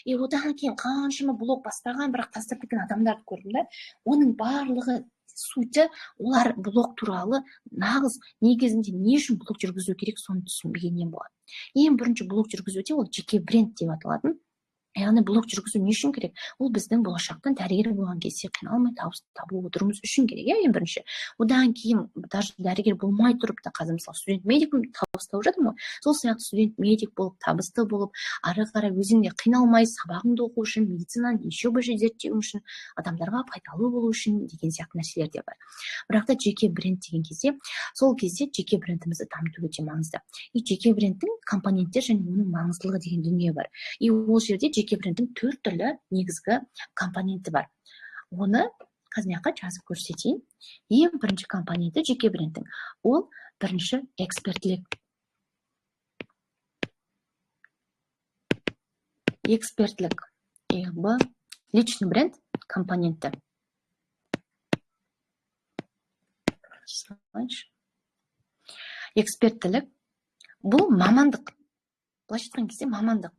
[SPEAKER 1] И одан кейін қаншама блог бастаған, бірақ тастап кеткен адамдарды көрдім да. Оның барлығы сути, олар блог туралы нағыз негізінде не үшін блог жүргізу керек, соны түсінбегеннен болады. Ең бірінші блог жүргізуде ол жеке бренд деп аталатын. Яғни блог жүргізу не үшін керек? Ол біздің болашақтан дәрігер болған кезде қиналмай табыс табу отыруымыз үшін керек, ең бірінші. Одан кейін даже дәрігер болмай тұрып та, қазір мысалы студент медик табыс тауып жатырмын ғой. Сол сияқты студент медик болып, табысты болып, ары қарай өзіңде қиналмай сабағыңды оқу үшін, медицинаны еще больше зерттеу үшін, адамдарға пайдалы болу үшін деген сияқты нәрселер де бар. Бірақ та жеке бренд деген кезде, сол кезде жеке брендімізді дамыту өте маңызды. И жеке брендтің компоненттер және оның маңыздылығы деген дүние бар. И ол жерде жеке брендтің 4 түрлі негізгі компоненті бар. Оны қазір мына жаққа жазып көрсетейін. Ең бірінші компоненті жеке брендтің. Ол бірінші экспертлік. Экспертлік. Личный бренд компоненті. Эксперттілік бұл мамандық. Былайша айтқан кезде мамандық.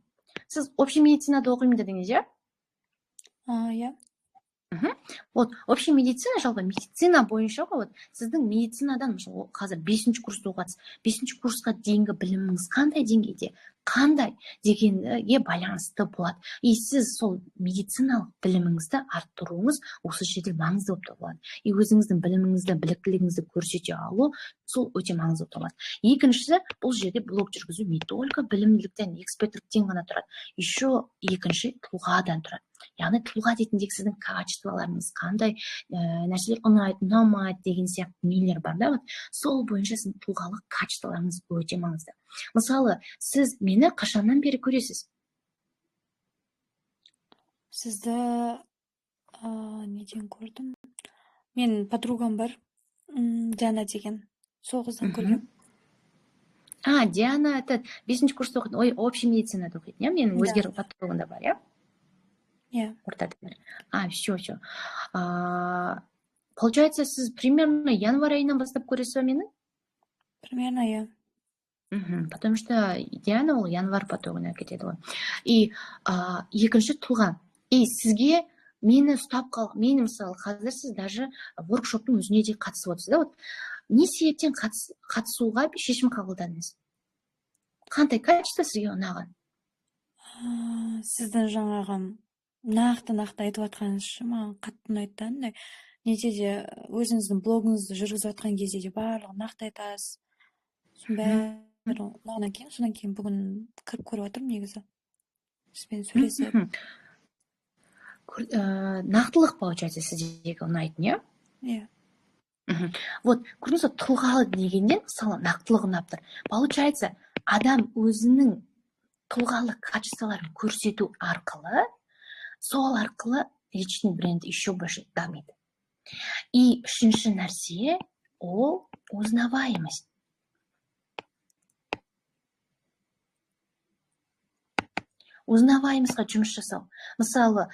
[SPEAKER 1] Сіз общий медицинада оқимын дедіңіз, иә?
[SPEAKER 2] Иә.
[SPEAKER 1] Вот, общий медицина, жалпы медицина бойынша ғой, сіздің медицинадан қазір 5-ші курсты оқасыз. 5-ші курсқа дейінгі біліміңіз қандай деңгейде, қандай дегенге байланысты болады. И сіз сол медициналық біліміңізді арттыруыңыз осы жерде маңызды болып табылады. И өзіңіздің біліміңізді, біліктілігіңізді көрсете алу сол өте маңызды болып табылады. Екіншісі, бұл жерде блог жүргізу не только білімділіктен, эксперттіктен ғана тұрады. Еще екінші тұлғадан тұрады. Яғни тұлға дейтіндегі сіздің качестволарыңыз қандай нәрселер ұнайды, ұнамайды деген сияқты нелер бар да. Сол бойынша сіздің тұлғалық качестволарыңыз өте маңызды. Мысалы, сіз мені қашаннан бері көресіз?
[SPEAKER 2] Сізді неден көрдім? Мен подругам бар, Диана деген. Сол қыздан көргем.
[SPEAKER 1] Диана, 5-ші курста оқиды. Ой, общий медицинада оқиды, иә? Менің өзге подругам да бар, иә?
[SPEAKER 2] Иә.
[SPEAKER 1] Ортада. Все. Получается, сіз примерно январь айынан бастап көресіз ба мені?
[SPEAKER 2] Примерно, иә.
[SPEAKER 1] Потому что Диана ол январь потогына кетеді ғой. И екінші тұлға. И сізге мені ұстап қал, мені мысалы қазір сіз даже воркшоптың өзіне де қатысып отырсыз да. Не себептен қатысуға шешім қабылдадыңыз? Қандай качество сізге ұнаған?
[SPEAKER 2] Сіздің жаңағы нақты айтып жатқаныңыз маған қатты ұнайды. Неде де өзіңіздің блогыңызды жүргізіп жатқан кезде де барлығы нақты айтасыз. Содан кейін бүгін кіріп көріп отырмын негізі. Сізбен сөйлесіп.
[SPEAKER 1] Нақтылық получается сіздегі ұнайтын, иә?
[SPEAKER 2] Иә.
[SPEAKER 1] Вот, көрдіңіз, тұлғалы дегеннен мысалы нақтылық ұнап тұр. Получается, адам өзінің тұлғалық качестволарын көрсету арқылы, сол арқылы личный бренд еще больше дамиды. И үшінші нәрсе ол узнаваемость. Узнаваемостьқа жұмыс жасау. Мысалы,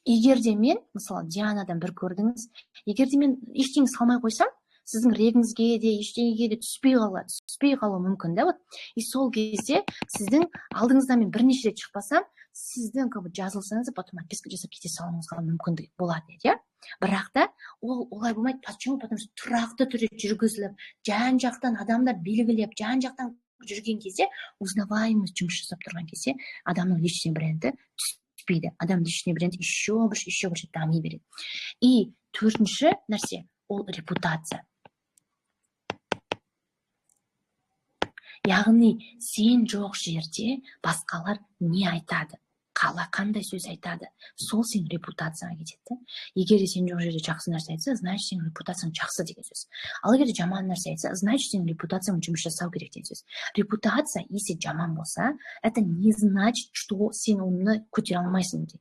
[SPEAKER 1] егер де мен, мысалы, Дианадан бір көрдіңіз, егер де мен ештеңе салмай қойсам, сіздің регіңізге де, ештеңеге де түспей қалу мүмкін, да? И сол кезде сіздің алдыңыздан мен бірнеше рет шықпасам, сіздің жазылсаңыз, потом отписка жасап кете салуыңызға мүмкіндік болады, иә? Бірақ та олай болмайды. Почему? Потому что тұрақты түрде жүргізіліп, жан-жақтан адамдар белгілеп, жан-жақтан жүрген кезде, узнаваемость жұмыс жасап тұрған кезде, адамның личный бренді түспейді. Адам личный бренд еще больше дами береді. И төртінші нәрсе, ол репутация. яғни сен жоқ жерде басқалар не айтады, қандай сөз айтады, сол сен репутацияға кетеді. Егер сен жоқ жерде жақсы нәрсе айтса, значит сенің репутацияң жақсы деген сөз. Ал егер жаман нәрсе айтса, значит сенің репутацияң жұмыс жасау керек деген сөз. Репутация если жаман болса, это не значит, что сен оны көтере алмайсың дейді.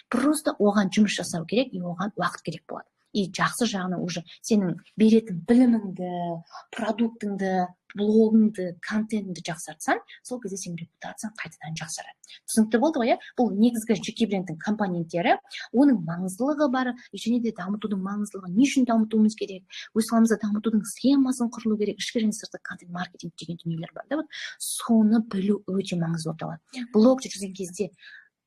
[SPEAKER 1] Просто оған жұмыс жасау керек, и оған уақыт керек болады. И жақсы жағына уже сенің беретін біліміңді, продуктыңды, блогыңды, контентіңді жақсартсаң, сол кезде сенің репутацияң қайтадан жақсарады. Түсінікті болды ғой, иә? Бұл негізгі жеке брендтің компоненттері, оның маңыздылығы бар, және де дамытудың маңыздылығы, не үшін дамытуымыз керек, өз саламызда дамытудың схемасын құрылу керек, ішкі және сыртқы контент маркетинг деген дүниелер бар, да? Вот соны білу өте маңызды болып табылады. Блог жүргізген кезде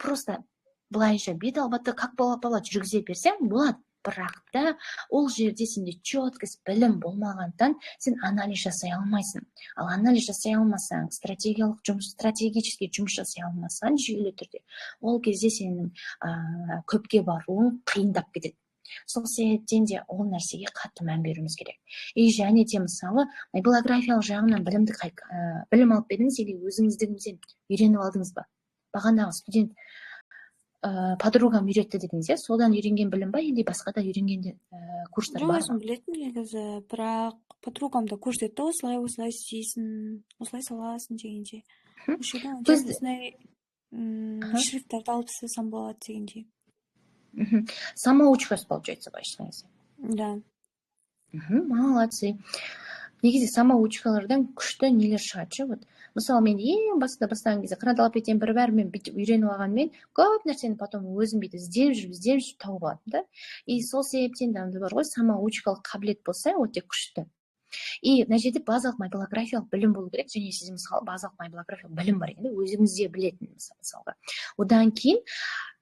[SPEAKER 1] просто былайша бет албатты как болады жүргізе берсең болады. Бірақ та ол жерде сенде четкость, білім болмағандан сен анализ жасай алмайсың. Ал анализ жасай алмасаң, стратегический жұмыс жасай алмасаң жүйелі түрде, ол кезде сенің көпке баруың қиындап кетеді. Сол себептен де ол нәрсеге қатты мән беруіміз керек. И және де мысалы, библиографиялық жағынан білім алып бердіңіз, или өзіңіздігіңізден үйреніп алдыңыз ба? Бағанағы студент подругам үйретті дедіңіз, иә? Содан үйренген білім ба, или басқа да үйренген курстар бар ма?
[SPEAKER 2] Өзім білетін негізі, бірақ подругам да көрсетті, осылай істейсің, осылай саласың дегенде. Осындай шрифттарды алып істесем болады дегенде.
[SPEAKER 1] Самоучка получается, почти.
[SPEAKER 2] Да.
[SPEAKER 1] Молодцы. Негізі самоучкалардан күшті нелер шығады. Вот мысалы мен ең бастаған кезде қанат алып кеткен бәрімен бүйтіп үйреніп алғанмен көп нәрсені потом өзім бүйтіп іздеп жүріп тауып алдым да. И сол себептен де бар ғой, самоучкалық қабілет болса өте күшті. И мына жерде базалық библиографиялық білім болу керек, және сізде мысалы базалық библиографиялық білім бар енді өзіңізде білетін мысалға. Одан кейін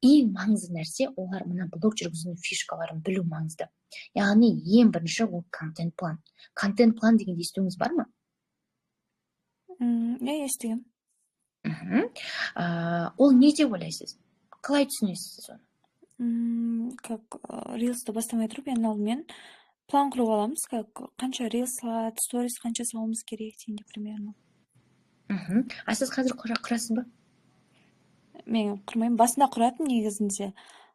[SPEAKER 1] ең маңызды нәрсе олар мына блог жүргізудің фишкаларын білу маңызды. Яғни ең бірінші ол контент план. Контент план дегенді естуіңіз бар ма?
[SPEAKER 2] Иә, естігем.
[SPEAKER 1] Ол не деп ойлайсыз? Қалай түсінесіз
[SPEAKER 2] оны? Как рилсты бастамай тұрып, ең алдымен план құрып аламыз, қанша рилс салады, сторис қанша салуымыз керек дегенде примерно.
[SPEAKER 1] А сіз қазір құрасыз ба?
[SPEAKER 2] Мен құрмаймын. Басында құратын негізінде.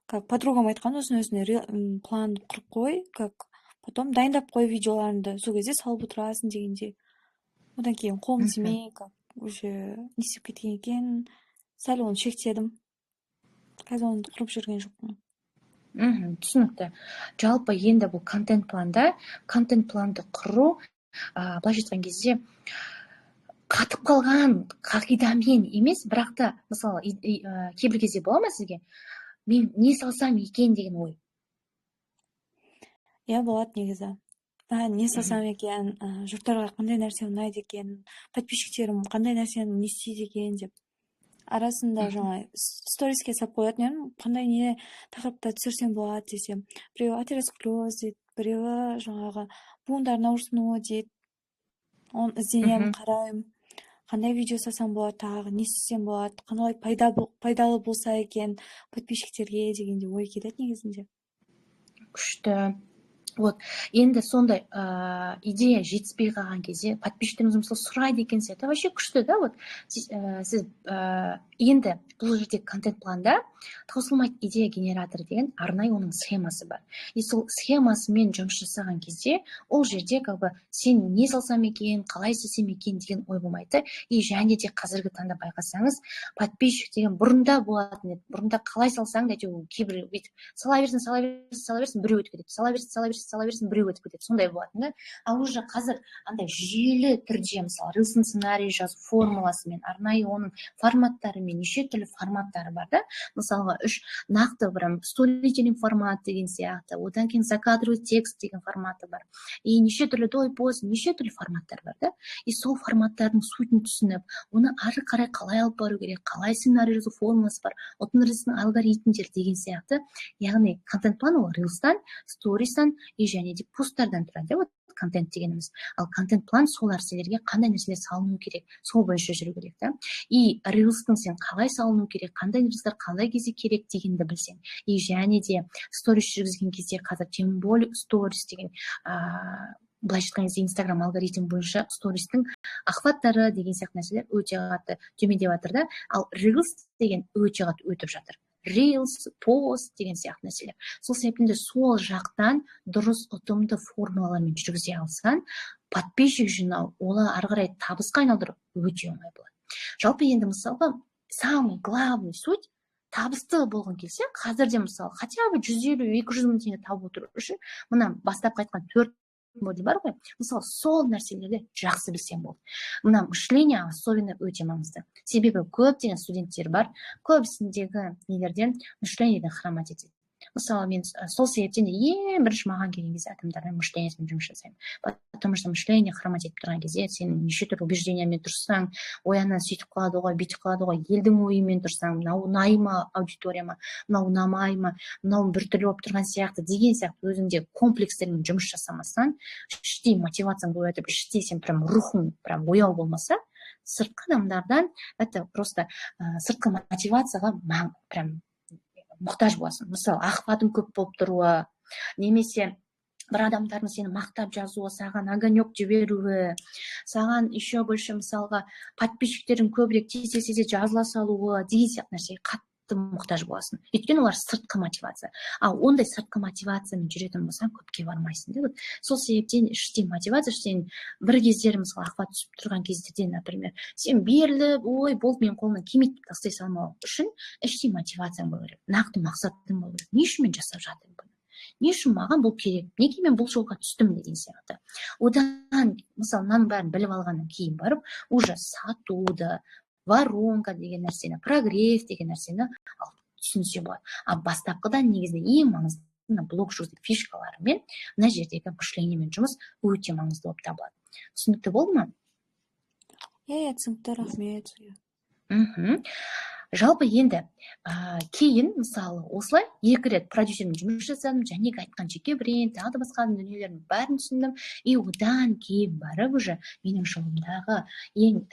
[SPEAKER 2] Подругам айтқан, өзіне план құрып қой, потом дайындап қой видеоларыңды, сол кезде салып отырасың дегенде. Одан кейін қолым тимей, уже не істеп кеткен екен, сәл оны шектедім. Қазір оны құрып жүрген жоқпын.
[SPEAKER 1] Түсінікті. Жалпы енді бұл контент планды құру, былайша айтқан кезде қатып қалған қағидамен емес, бірақ та мысалы кейбір кезде бола ма сізге мен не салсам екен деген ой?
[SPEAKER 2] Иә, болады негізі. Не салсам екен, жұрттарға қандай нәрсе ұнайды екен, подписчиктерім қандай нәрсені не істейді екен деп. Арасында жаңа сториске салып қоятын, қандай не тақырыпта түсірсем болады десем. Біреуі атеросклероз дейді, біреуі жаңағы буындарына ұрсыну дейді. Оны ізденемін, қараймын. Қандай видео салсам болады, тағы не істесем болады, қандай пайдалы болса екен подписчиктерге дегенде ой келеді негізінде.
[SPEAKER 1] Күшті. Вот, енді сондай идея жетіспей қалған кезде подписчиктеріңіз мысалы сұрайды екен сияқты, вообще күшті, да? Вот сіз енді бұл жерде контент планда таусылмайды идея генераторы деген арнайы оның схемасы бар. И сол схемасымен жұмыс жасаған кезде ол жерде сен не салсам екен, қалай істесем екен деген ой болмайды. И және де қазіргі таңда байқасаңыз, подписчик деген бұрында болатын еді. Бұрында қалай салсаң да кейбір бүйтіп сала берсін, біреу өтіп кетеді. Сала берсін, біреу өтіп кетеді. Сондай болатын да. Ал уже қазір андай жүйелі түрде мысалы рилстың сценарий жазу формуласымен, арнайы оның форматтарымен, неше түрлі форматтары бар да. Мысалға нақты бір сторителлинг формат деген сияқты, одан кейін закадровый текст деген форматы бар. И неше түрлі той-пост, неше түрлі форматтар бар да. И сол форматтардың сутін түсініп, оны ары қарай қалай алып бару керек, қалай сценарий жазу формуласы бар, рилстің алгоритмдері деген сияқты. Яғни контент план ол рилстан, стористан и және де посттардан тұрады. Вот контент дегеніміз. Ал контент план сол нәрселерге қандай нәрселер салыну керек, сол бойынша жүру керек та. И рилстың сен қалай салыну керек, қандай рилстар қандай кезде керек дегенді білсең. И және де сторис жүргізген кезде қазір тем более сторис деген былайша айтқан кезде Instagram алгоритм бойынша стористің охваттары деген сияқты нәрселер өте қатты төмендеп жатыр да, ал Reels деген өте қатты өтіп жатыр. Reels, пост деген сияқты нәрселер. Сол себептен сол жақтан дұрыс ұтымды формулалармен жүргізе алсаң, подписчик жинау, олар ары қарай табысқа айналдыру өте оңай болады. Жалпы енді мысалға, самый главный суть табысты болғың келсе, қазірде мысалы хотя бы 150-200 мың теңге тауып отыру үшін мына бастапқы айтқан 4 модель бар ғой, мысалы сол нәрселерді жақсы білсең болды. Мына мышление особенно өте маңызды. Себебі көптеген студенттер бар, көбісіндегі нелерден мышлениеден хромать етеді. Мысалы мен сол себептен ең бірінші маған келген кезде адамдармен мышлениясымен жұмыс жасаймын. Потому что мышление хромать етіп тұрған кезде сен неше түрлі убеждениямен тұрсаң, ояна сөйтіп қалады ғой, бүйтіп қалады ғой, елдің ойымен тұрсаң, мынау ұнай ма аудиторияма, мынау ұнамай ма, мынау біртүрлі болып тұрған сияқты деген сияқты өзіңде комплекстермен жұмыс жасамасаң, іштей мотивацияң болатып, іштей сен прям рухың прям ояу болмаса, сыртқы адамдардан это просто сыртқы мотивацияға прям мұқтаж боласың. Мысалы, охватың көп болып тұруы, немесе бір адамдардың сені мақтап жазуы, саған огонек жіберуі, саған еще больше мысалға подписчиктерің көбірек тез жазыла салуы деген сияқты нәрсеге қатты мұқтаж боласың. Өйткені олар сыртқы мотивация. Ал ондай сыртқы мотивациямен жүретін болсаң, көпке бармайсың деп. Сол себептен іштей мотивация, сен бір кездері мысалы охват түсіп тұрған кездерде, например, сен беріліп, ой, болды, мен қолымнан келмейді тастай салмау үшін іштей мотивацияң болу керек, нақты мақсатың болу керек. Не үшін мен жасап жатырмын бұны? Не үшін маған бұл керек? Неге мен бұл жолға түстім деген сияқты. Одан мысалы мынаның бәрін біліп алғаннан кейін барып, уже сатуды, воронка деген нәрсені, прогресс деген нәрсені түсінсе болады. А бастапқыда негізінде ең маңызды блог жүргізу фишкаларымен мына жердегі мышлениемен жұмыс өте маңызды болып табылады. Түсінікті болды ма?
[SPEAKER 2] Түсінікті, рахмет.
[SPEAKER 1] Жалпы енді кейін мысалы осылай 2 рет продюсермен жұмыс жасадым, және айтқан жеке бренд, тағы да басқа дүниелердің бәрін түсіндім. И одан кейін барып уже менің жолымдағы ең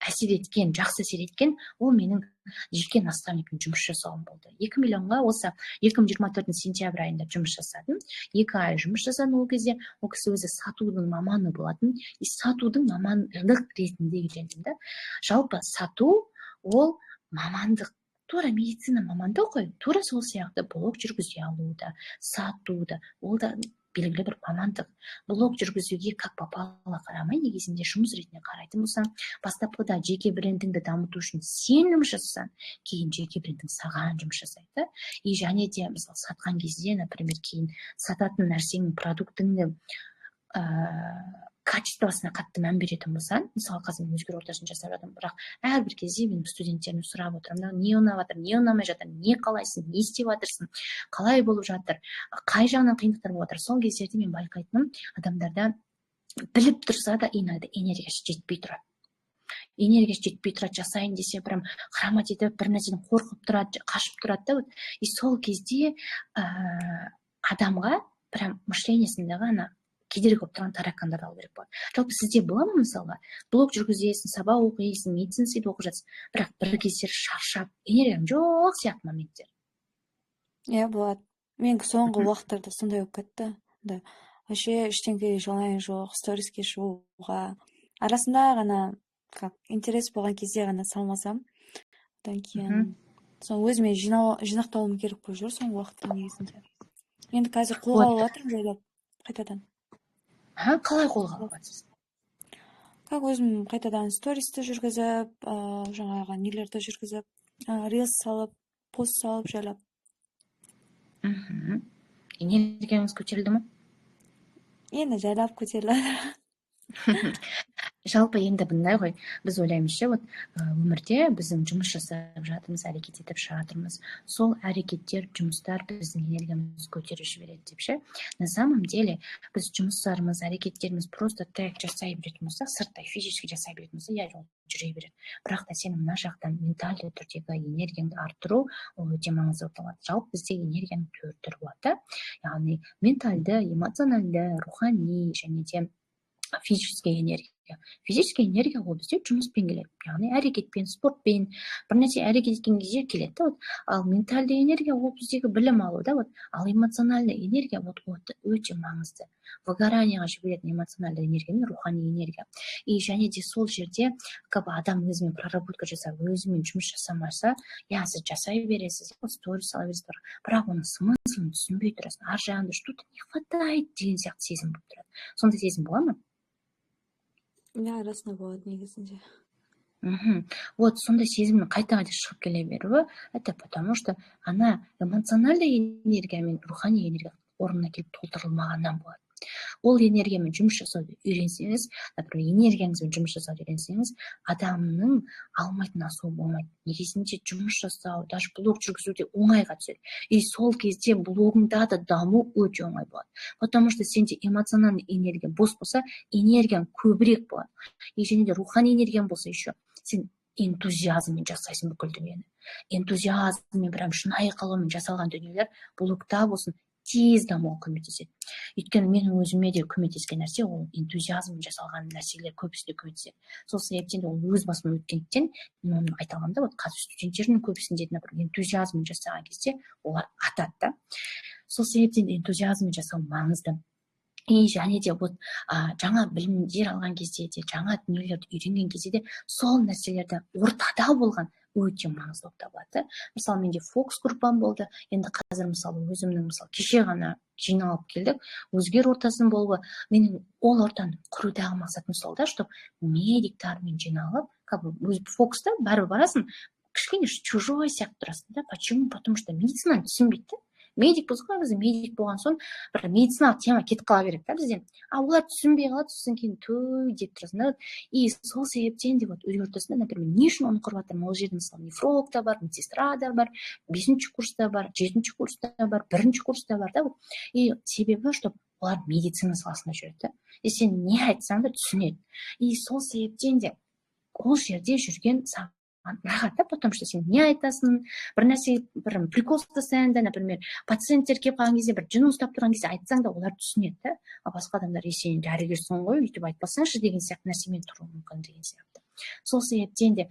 [SPEAKER 1] жақсы әсер еткен ол менің жеке наставникпен жұмыс жасауым болды. 2 миллионға осы 2024 сентябрь айында жұмыс жасадым. 2 ай жұмыс жасадым ол кезде. Ол кісі өзі сатудың маманы болатын. И сатудың мамандық ретінде үйрендім да. Жалпы сату ол мамандық, тура медицина мамандық қой, тура сол сияқты блог жүргізе алу да, сату да, ол да белгілі бір мамандық. Блог жүргізуге как попало қарамай, негізінде жұмыс ретінде қарайтын болсаң, бастапқыда жеке брендіңді дамыту үшін сен жұмыс жасасаң, кейін жеке брендің саған жұмыс жасайды. И және де мысалы сатқан кезде, например, кейін сататын нәрсенің продуктыңды качествосына қатты мән беретін болсаң, мысалы қазір мен өзгеру ортасын жасап жатырмын, бірақ әрбір кезде менің студенттерім сұрап отырмын, не ұнап жатыр, не ұнамай жатыр, не қалайсың, не істеп жатырсың, қалай болып жатыр, қай жағынан қиындықтар болып жатыр. Сол кездерде мен байқайтыным, адамдарда біліп тұрса да иногда энергиясы жетпей тұрады. Энергиясы жетпей тұрады, жасайын десе прям хромать етіп, бір нәрседен қорқып тұрады, қашып тұрады да. И сол кезде адамға прям мышлениясындағы ана кедергі болып тұрған таракандарды алу керек болады. Жалпы сізде бола ма мысалға? Блог жүргізесің, сабақ оқисың, медицина оқып жатсың, бірақ бір кездері шаршап, энергияң жоқ сияқты моменттер.
[SPEAKER 2] Болады. Мен соңғы уақыттарда сондай болып кетті. Вообще ештеңеге жалайым жоқ, сториске шығуға. Арасында ғана интерес болған кезде ғана салмасам. Одан кейін өзіме жинақтауым керек болып жүр соңғы уақытта негізінде. Енді қазір қолға алып жатырмын жайлап қайтадан.
[SPEAKER 1] Қалай қолға алып жатсыз?
[SPEAKER 2] Өзім қайтадан стористі жүргізіп, жаңағы нелерді жүргізіп, рилс салып, пост салып жайлап.
[SPEAKER 1] Энергияңыз көтерілді ме?
[SPEAKER 2] Енді жайлап көтерілді.
[SPEAKER 1] Жалпы енді бұндай ғой, біз ойлаймыз ше, өмірде біздің жұмыс жасап жатырмыз, әрекет етіп жатырмыз. Сол әрекеттер, жұмыстар біздің энергиямызды көтеріп жібереді деп ше. На самом деле, біз жұмыстарымыз, әрекеттеріміз просто так жасай беретін болсақ, сырттай физически жасай беретін болса, ол жүре береді. Бірақ та сен мына жақтан ментальды түрдегі энергияңды арттыру, ол өте маңызды болады. Жалпы бізде энергияның 4 түрі болады. Яғни ментальды, эмоциональды, рухани және де физический энергия физический энергия ол бізде жұмыспен келеді, яғни әрекетпен, спортпен, бір нәрсе әрекет еткен кезде келеді да. Ал ментальды энергия ол біздегі білім алу да. Ал эмоциональный энергия өте маңызды. Выгоранияға жіберетін эмоциональды энергия мен рухани энергия. И және де сол жерде адам өзімен проработка жасап, өзімен жұмыс жасамаса, сіз жасай бересіз, сторис сала бересіз, бірақ оның смыслын түсінбей тұрасыз, ар жағында что-то не хватает деген сияқты сезім болып тұрады. Сондай сезім бола ма?
[SPEAKER 2] Арасында болады негізінде.
[SPEAKER 1] Сондай сезімнің қайта-қайта шығып келе беруі, это потому что ана эмоциональды энергия мен рухани энергия орнына келіп толтырылмағаннан болады. Ол энергиямен жұмыс жасауды үйренсеңіз, например, энергияңызбен жұмыс жасауды үйренсеңіз, адамның алмайтын асуы болмайды. Негізінде жұмыс жасау, даже блог жүргізуде оңайға түседі. И сол кезде блогыңда да даму өте оңай болады. Потому что сенде эмоциональный энергия бос болса, энергияң көбірек болады. И және де рухани энергияң болса еще, сен энтузиазммен жасайсың бүкіл дүниені. Энтузиазммен, прям шынайы қалаумен жасалған дүниелер блогта болсын тез дамуға көмектеседі. Өйткені менің өзіме де көмектескен нәрсе ол энтузиазммен жасалған нәрселер көбісіне көмектеседі. Сол себептен ол өз басымнан өткендіктен мен оны айта аламын да. Қазір студенттердің көбісінде энтузиазммен жасаған кезде олар атады да. Сол себептен энтузиазммен жасау маңызды. И және де жаңа білімдер алған кезде де, жаңа дүниелерді үйренген кезде де сол нәрселерді ортада болған өте маңызды болып табылады. Мысалы, менде фокус группам болды. Енді қазір мысалы өзімнің кеше ғана жиналып келдік. Өзгер ортасын болуы, менің ол ортаны құрудағы мақсатым сол да, чтобы медиктармен жиналып, өз фокуста бәрібір барасың, кішкене чужой сияқты тұрасың да. Почему? Потому что медицинаны түсінбейді. Медик болса, біз медик болған соң бір медициналық тема кетіп қала береді да бізден. Олар түсінбей қалады, сосын кейін той деп тұрасың. И сол себептен де өзге ортасында, например, не үшін оны құрып жатырмын? Ол жерде мысалы нефролог та бар, медсестра да бар, 5-ші курста бар, 7-ші курста бар, 1-ші курста бар да. И себебі, чтобы олар медицина саласында жүреді. И сен не айтсаң да түсінеді. И сол себептен де ол жерде жүрген рахат, потому что сен не айтасың, бір нәрсе, бір прикол ұстасаң да, например, пациенттер келіп қалған кезде, бір жын ұстап тұрған кезде айтсаң да, олар түсінеді да. Ал басқа адамдар, сен дәрігерсің ғой, өйтіп айтпасаңшы деген сияқты нәрсемен тұру мүмкін деген сияқты. Сол себептен де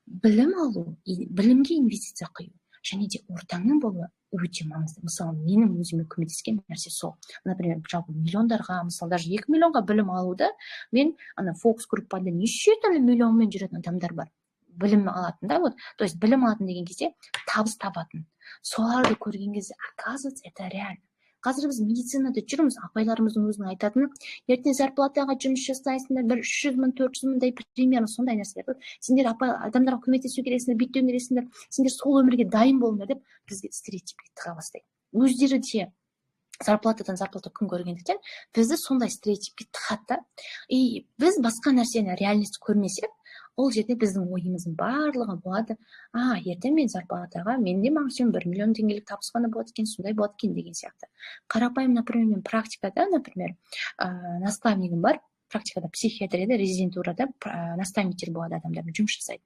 [SPEAKER 1] білім алу, білімге инвестиция құю, және де ортаңның болуы өте маңызды. Мысалы, менің өзіме көмектескен нәрсе сол. Например, жалпы миллиондарға, мысалы, даже 2 миллионға білім алуда, мен фокус группада неше түрлі миллионмен жүретін адамдар бар. Білім алатын да, то есть білім алатын деген кезде табыс табатын. Соларды көрген кезде, оказывается, это реально. Қазір біз медицинада жүрміз, апайларымыздың өзінің айтатыны, ертең зарплатаға жұмыс жасайсыңдар, бір 300 мың, 400 мыңдай примерно сондай нәрселер. Сендер адамдарға көмектесу керексіңдер, бүйту керексіңдер, сендер сол өмірге дайын болыңдар деп бізге стереотипке тыға бастайды. Өздері де зарплатадан зарплата күн көргендіктен бізді сондай стереотипке тығады. И біз басқа нәрсені реальность көрмесек, ол жерде біздің ойымыздың барлығы болады. Ертең мен зарплатаға, менде максимум 1 миллион теңгелік табыс қана болады екен, сондай болады екен деген сияқты. Қарапайым, например, мен практикада, например, наставнигім бар, практикада, психиатрияда, резидентурада наставниктер болады, адамдармен жұмыс жасайды.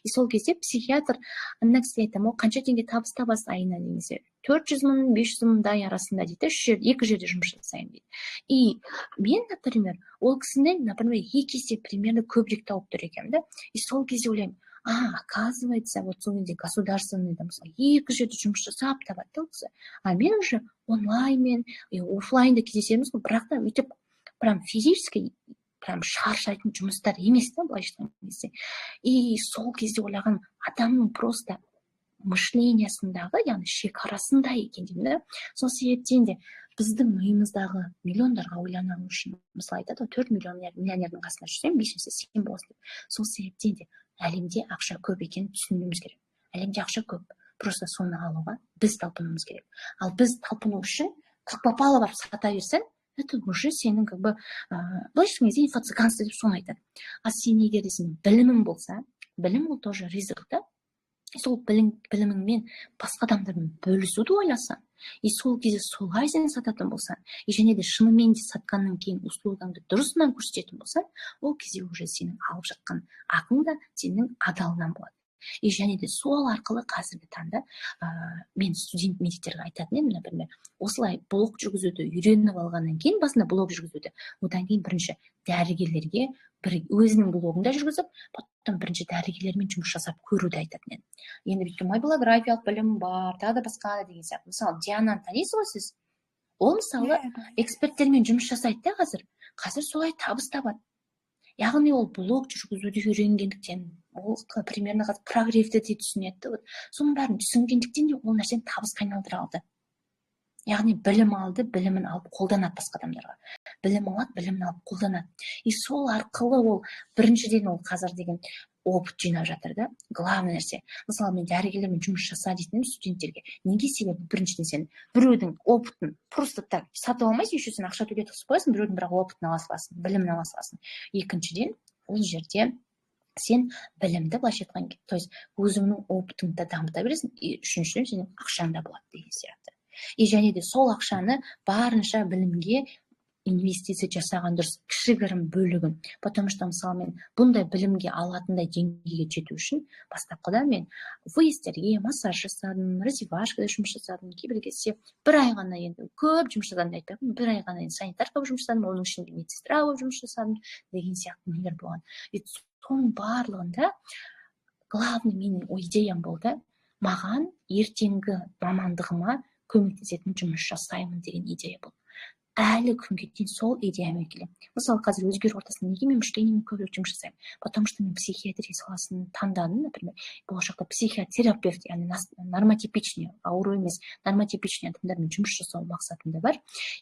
[SPEAKER 1] И сол кезде психиатр ана кісіге айтамын, ол қанша теңге табыс табасыз айына дегенде, 400 мың, 500 мыңдай арасында дейді, 2 жерде жұмыс жасаймын дейді. И мен, например, ол кісінен, например, 2 есе примерно көбірек тауып тұр екенмін да. И сол кезде ойлаймын, оказывается, сол кезде государственный, мысалы, 2 жерде жұмыс жасап табады ол кісі. Мен уже онлайнмен, офлайнда кездесеміз, бірақ та өйтіп прям физически прям шаршайтын жұмыстар емес та, былайша айтқан кезде. И сол кезде ойлаған адамның просто мышлениясындағы, яғни шекарасында екен деймін да. Сол себептен де біздің миымыздағы миллиондарға ойлану үшін, мысалы айтады, 4 миллионердің қасында жүрсем, 5-есе сен боласың деп. Сол себептен де әлемде ақша көп екенін түсінуіміз керек. Әлемде ақша көп, просто соны алуға біз талпынуымыз керек. Ал біз талпыну үшін как попало барып сата берсең, это уже сенің былайша кезде инфо-цыганство деп соны айтады. А сен егер сен білімің болса, білім ол тоже ризық та. Сол біліміңмен басқа адамдармен бөлісуді ойласаң, и сол кезде солай сен сататын болсаң, и және де шынымен де сатқаннан кейін услугаңды дұрысынан көрсететін болсаң, ол кезде уже сенің алып жатқан ақың да сенің адалынан болады. И және де сол арқылы қазіргі таңда мен студент медиктерге айтатын едім, например, осылай блог жүргізуді үйреніп алғаннан кейін, басында блог жүргізуді, одан кейін бірінші дәрігерлерге өзінің блогында жүргізіп, потом бірінші дәрігерлермен жұмыс жасап көруді айтатын едім. Енді бүйткен мотобиографиялық білім бар, тағы да басқа деген сияқты. Мысалы, Диананы танисыз ғой сіз? Ол мысалы эксперттермен жұмыс жасайды да қазір. Қазір солай табыс табады. Яғни ол блог жүргізуді үйренгендіктен, ол примерно прогревті де түсінеді. Соның бәрін түсінгендіктен де ол нәрсені табысқа айналдыра алды. Яғни білім алды, білімін алып қолданады басқа адамдарға. Білім алады, білімін алып қолданады. И сол арқылы ол біріншіден ол қазір деген опыт жинап жатыр да. Главный нәрсе. Мысалы, мен дәрігерлермен жұмыс жаса дейтінім студенттерге. Неге? Себебі біріншіден сен біреудің опытын просто так сатып алмайсың, еще сен ақша төлетіп қойсың, біреудің бірақ опытын ала саласың, білімін ала саласың. Екіншіден, ол жерде сен білімді былайша айтқан, то есть өзіңнің опытыңды дамыта бересің. И үшіншіден, сенің ақшаң да болады деген сияқты. И және де сол ақшаны барынша білімге инвестиция жасаған дұрыс, кішігірім бөлігін. Потому что мысалы мен бұндай білімге алатындай деңгейге жету үшін бастапқыда мен выездерге массаж жасадым, раздевашкада жұмыс жасадым, кейбір кезде бір ай ғана, енді көп жұмыс жасадым деп айтпаймын, бір ай ғана санитарка болып жұмыс жасадым, оның ішінде медсестра болып жұмыс жасадым деген сияқты нелер болған. И соның барлығында главный менің идеям болды, маған ертеңгі мамандығыма көмектесетін жұмыс жасаймын деген идея болды. Әлі күнге дейін сол идеямен келемін. Мысалы, қазір өзгеру ортасында неге мен мышлениемен көбірек жұмыс жасаймын? Потому что мен психиатрия саласын таңдадым, например, болашақта психотерапевт, яғни нормотипичный, ауру емес, нормотипичный адамдармен жұмыс жасау мақсатымда бар.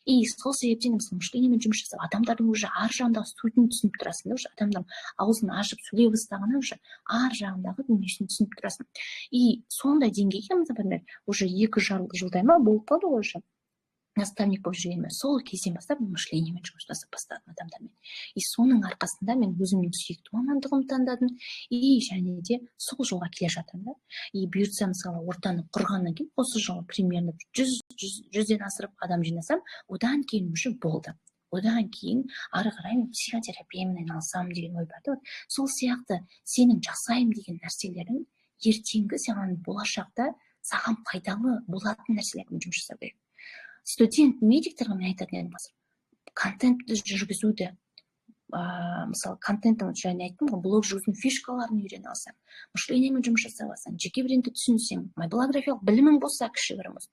[SPEAKER 1] И сол себептен мысалы мышлениемен жұмыс жасап, адамдардың уже ар жағындағы сутін түсініп тұрасың да, уже адамның аузын ашып сөйлей бастағаннан уже ар жағындағы дүниесін түсініп тұрасың. И сондай деңгейге, например, уже 2 жылдай ма болып қалды ғой уже. Наставник болып жүргеніме, сол кезден бастап мышлениемен жұмыс жасап бастадым адамдармен. И соның арқасында мен өзімнің сүйікті мамандығымды таңдадым. И және де сол жолға келе жатырмын да. И бұйыртса мысалы ортаны құрғаннан кейін, осы жылы примерно 100-ден асырып адам жинасам, одан кейін уже болды. Одан кейін ары қарай мен психотерапиямен айналысам деген ой бар. Сол сияқты сенің жасайым деген нәрселерің ертеңгі саған болашақта саған пайдалы болатын нәрселермен жұмыс жасау керек. Студент медиктерге мен айтатын едім қазір. Контентті жүргізуді, мысалы, контенттің және айттым ғой, блог жүргізудің фишкаларын үйрене алсаң, мышлениемен жұмыс жасай алсаң, жеке брендті түсінсең, мотобиографиялық білімің болса, кішігірім болса,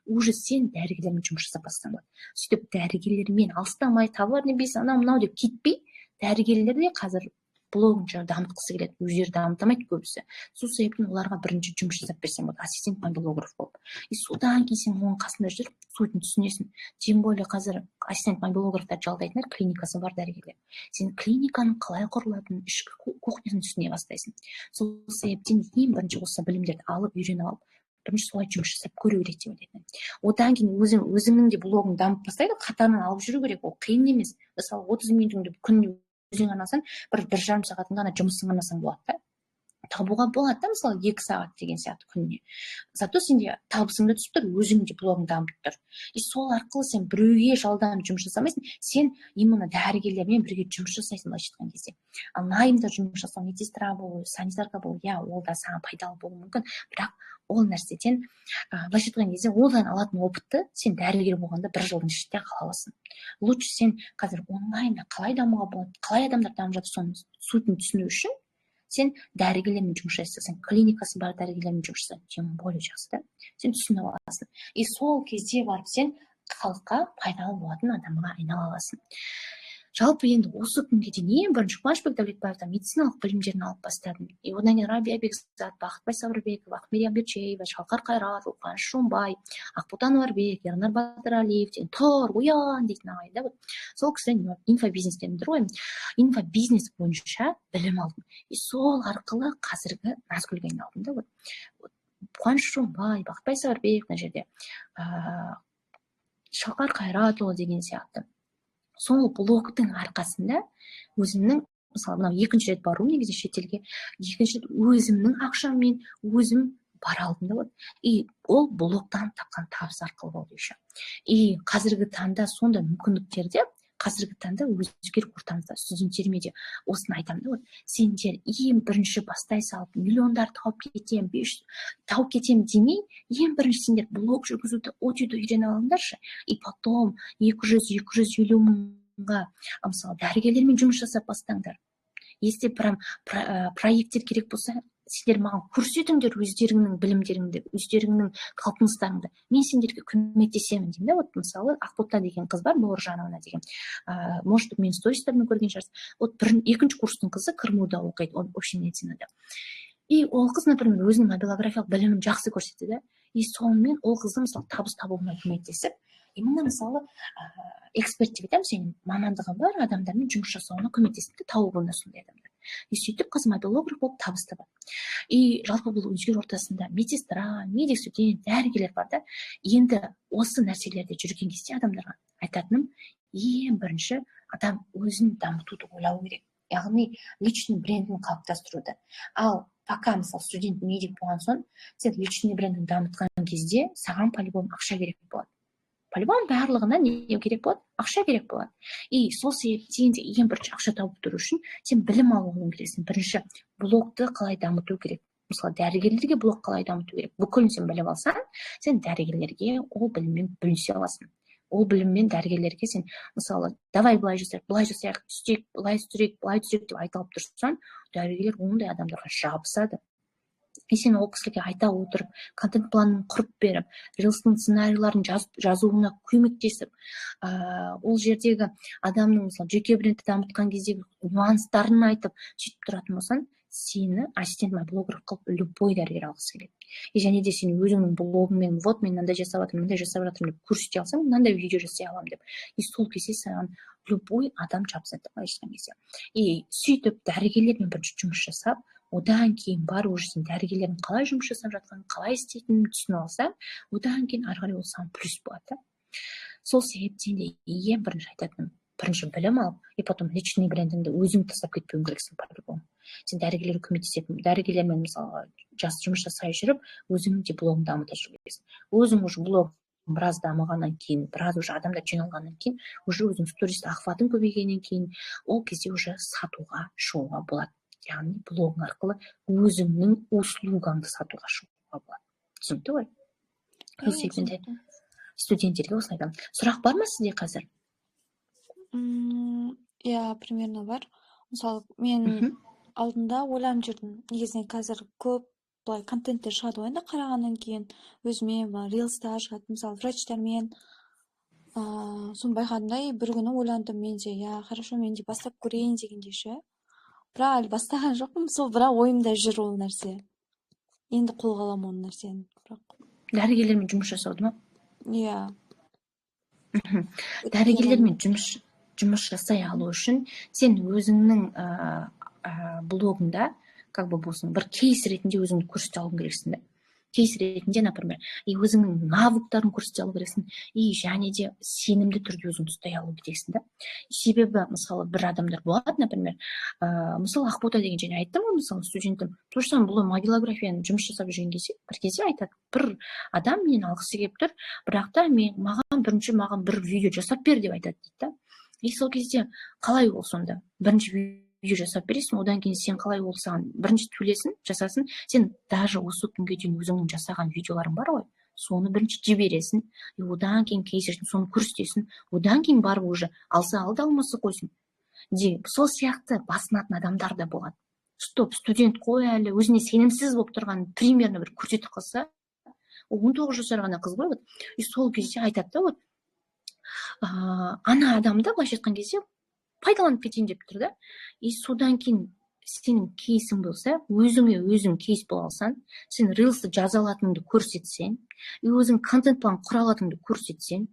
[SPEAKER 1] уже сен дәрігерлермен жұмыс жасап бастасаң болады. Сөйтіп дәрігерлермен алыстамай, тауар не бейсі, анау мынау деп кетпей, дәрігерлер де қазір блогын дамытқысы келеді, өздері дамытамайды көбісі. Сол себептен оларға бірінші жұмыс жасап берсең болады, ассистент мотобиограф болып. И содан кейін сен оның қасында жүріп, сутін түсінесің. Тем более қазір ассистент мотобиографтар жалдайтындар клиникасы бар дәрігерлер. Сен клиниканың қалай құрылатынын, ішкі кухнясын түсіне бастайсың. Сол себептен ең бірінші осы білімдерді алып, үйреніп алып, бірінші солай жұмыс жасап көру керек деп ойлаймын. Одан кейін өзіңнің де блогың дамып бастайды, қатарынан алып жүру керек, ол қиын емес. Мысалы, 30 минутыңды күніне өзің арнасаң, бір жарым сағатын ғана жұмысын арнасаң болады да. Табуға болады да, мысалы 2 сағат деген сияқты күніне. Зато сенде табысың да түсіп тұр, өзің де блогың дамып тұр. И сол арқылы сен біреуге жалдан жұмыс жасамайсың, сен именно дәрігерлермен бірге жұмыс жасайсың былайша айтқан кезде. Ал найымда жұмыс жасау, медсестра болу, санитарка болу, ол да саған пайдалы болуы мүмкін, бірақ ол нәрседен былайша айтқан кезде одан алатын опытты сен дәрігер болғанда 1 жылдың ішінде ала аласың. Лучше сен қазір онлайнда қалай дамуға болады, қалай адамдар дамып жатыр, соның сутін түсіну үшін сен дәрігерлермен жұмыс жасасаң, клиникасы бар дәрігерлермен жұмыс жасасаң, тем более жақсы да, сен түсініп аласың. И сол кезде барып сен халыққа пайдалы болатын адамға айнала аласың. Жалпы енді осы күнге дейін ең бірінші Қуанышбек Дәулетбаевтан медициналық білімдерін алып бастадым. И одан кейін Рабия Бекзат, Бақытбай Сабырбеков, Ақмериям Берчеева, Шалқар Қайратұлы, Қуаныш Шонбай, Ақботан Уарбек, Ернар Батыралиев деген тұр, оян дейтін ағай да. Сол кісіден инфобизнестен ғой. Инфобизнес бойынша білім алдым. И сол арқылы қазіргі Назгүлге айналдым да. Қуаныш Шонбай, Бақытбай Сабырбеков мына жерде, Шалқар Қайратұлы деген сияқты. Сол блогтың арқасында өзімнің, мысалы, мынау 2-ші рет баруым негізі шетелге, 2-ші рет өзімнің ақшаммен өзім бара алдым да. И ол блогтан тапқан табыс арқылы болды еще. И қазіргі таңда сондай мүмкіндіктерде қазіргі таңда өзгеріп ортамызда студенттеріме де осыны айтамын да, вот сендер ең бірінші бастай салып миллиондар тауып кетем демей, ең бірінші сендер блог жүргізуді аудиоды үйреніп алыңдаршы, и потом 200-250 мыңға мысалы дәрігерлермен жұмыс жасап бастаңдар. Если прям проекттер керек болса, сендер маған көрсетіңдер өздеріңнің білімдеріңді, өздеріңнің қалпыныстарыңды. Мен сендерге көмектесемін деймін да. Вот мысалы Ақбота деген қыз бар, Бауыржанова деген. Может, мен стористарымды көрген шығарсыз. Вот екінші курстың қызы КРМУ-да оқиды, общий медицинада. И ол қыз, например, өзінің мобилографиялық білімін жақсы көрсетті да. И сонымен ол қызды мысалы табыс табуына көмектесіп, именно мысалы эксперт деп айтамын, сенің мамандығы бар адамдармен жұмыс жасауына көмектесіп табуына сондай адамдар. И сөйтіп қыз мобилограф болып табыс табады. И жалпы бұл өзгер ортасында медсестра, медик студент, дәрігерлер бар да. Енді осы нәрселерде жүрген кезде адамдарға айтатыным, ең бірінші адам өзін дамытуды ойлау керек. Яғни личный брендін қалыптастыруды. Ал пока мысалы студент медик болған соң, сен личный брендін дамытқан кезде саған по-любому ақша керек болады. По-любому барлығына не керек болады? Ақша керек болады. И сол себептен де ең бірінші ақша тауып тұру үшін сен білім алуың керексің. Бірінші блогты қалай дамыту керек. Мысалы дәрігерлерге блог қалай дамыту керек. Бүкілін сен біліп алсаң, сен дәрігерлерге ол біліммен бөлісе аласың. Ол біліммен дәрігерлерге сен мысалы давай былай жасайық, істейік, былай түсірейік деп айтылып тұрсаң, дәрігерлер ондай адамдарға жабысады. И сен ол кісілерге айта отырып, контент планын құрып беріп, рилстың сценарийларын жазуына көмектесіп, ол жердегі адамның мысалы жеке брендті дамытқан кездегі нюанстарын айтып, сөйтіп тұратын болсаң, сені ассистент блогер қылып любой дәрігер алғысы келеді. И және де сен өзіңнің блогыңмен, вот мен мынандай жасап жатырмын деп көрсете алсаң, мынандай видео жасай аламын деп. И сол кезде саған любой адам жабысады айтқан кезде. И сөйтіп дәрігерлермен бірінші жұмыс жасап, одан кейін бар уже сен дәрігерлердің қалай жұмыс жасап жатқанын, қалай істейтінін түсініп алсаң, одан кейін ары қарай ол саған плюс болады. Сол себептен де ең бірінші айтатыным, бірінші білім алып, и потом личный брендіңді өзің тастап кетпеуің керексің по-любому. Сен дәрігерлерге көмектесетін, дәрігерлермен мысалы жұмыс жасай жүріп, өзіңнің де блогыңды дамыта жүресің. Өзің уже блог біраз дамығаннан кейін, біраз уже адамдар жиналғаннан кейін, уже өзің сторис охватың көбейгеннен кейін, ол кезде уже сатуға шығуға болады. Яғни блогың арқылы өзіңнің услугаңды сатуға шығуға болады. Түсінікті ғой? Сол секілді студенттерге осылай айтамын. Сұрақ бар ма сізде қазір?
[SPEAKER 2] Иә, примерно бар. Мысалы, мен алдында ойланып жүрдім. Негізінен қазір көп былай контенттер шығады ғой, енді қарағаннан кейін өзіме рилстар шығады, мысалы, врачтармен. Соны байқадым да, бір күні ойландым мен де, хорошо, мен де бастап көрейін дегенде ше. Бірақ әлі бастаған жоқпын, сол бірақ ойымда жүр ол нәрсе. Енді қолға аламын ол нәрсені.
[SPEAKER 1] Дәрігерлермен жұмыс жасауды ма?
[SPEAKER 2] Иә.
[SPEAKER 1] Дәрігерлермен жұмыс жасай алу үшін сен өзіңнің блогыңда как бы болсын бір кейс ретінде өзіңді көрсете алуың керексің да. Кейс ретінде, например, и өзіңнің навыктарын көрсете алу керексің, и және де сенімді түрде өзіңді ұстай алу керексің да. Себебі, мысалы, бір адамдар болады, например, мысалы, Ақбота деген және айттым ғой, мысалы, студентім, то же самое бұл мобилографияны жұмыс жасап жүрген кезде, бір кезде айтады, бір адам мен алғысы келіп тұр, бірақ та маған бір видео жасап бер деп айтады дейді да. И сол кезде қалай ол сонда? Бірінші видео жасап бересің, одан кейін сен қалай ол саған бірінші төлесін, жасасын, сен даже осы күнге дейін өзіңнің жасаған видеоларың бар ғой, соны бірінші жібересің, и одан кейін кейсерсің, соны көрсетесің, одан кейін барып уже алса алды, алмаса қойсын. Сол сияқты басынатын адамдар да болады. Студент қой әлі өзіне сенімсіз болып тұрған примерно бір көрсетіп қалса, 19 жасар ғана қыз ғой, и сол кезде айтады да, вот ана адамды былайша айтқан кезде пайдаланып кетейін деп тұр да. И содан кейін сенің кейсің болса, өзің кейс бола алсаң, сен рилсты жаза алатыныңды көрсетсең, и өзің контент план құра алатыныңды көрсетсең,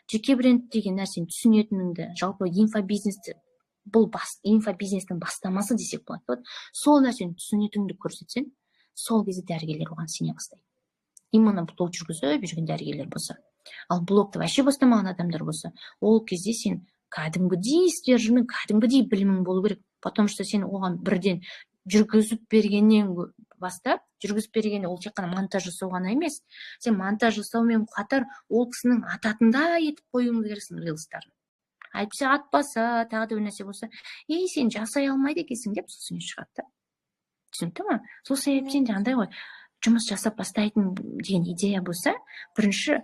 [SPEAKER 1] жеке бренд деген нәрсені түсінетініңді, жалпы инфобизнесті, бұл инфобизнестің бастамасы десек болады. Сол нәрсені түсінетініңді көрсетсең, сол кезде дәрігерлер оған сене бастайды. Именно блог жүргізіп жүрген дәрігерлер болса. Ал блогты вообще бастамаған адамдар болса, ол кезде сен кәдімгідей стерженің, кәдімгідей білімің болу керек. Потому что сен оған бірден жүргізіп бергеннен бастап, ол тек қана монтаж жасау ғана емес. Сен монтаж жасаумен қатар ол кісінің ататында етіп қоюың керексің рилстарын. Әйтпесе атпаса, тағы да бір нәрсе болса, сен жасай алмайды екенсің деп сөзіңе шығады да. Түсінікті ма? Сол себептен де андай ғой, жұмыс жасап бастайтын деген идея болса, бірінші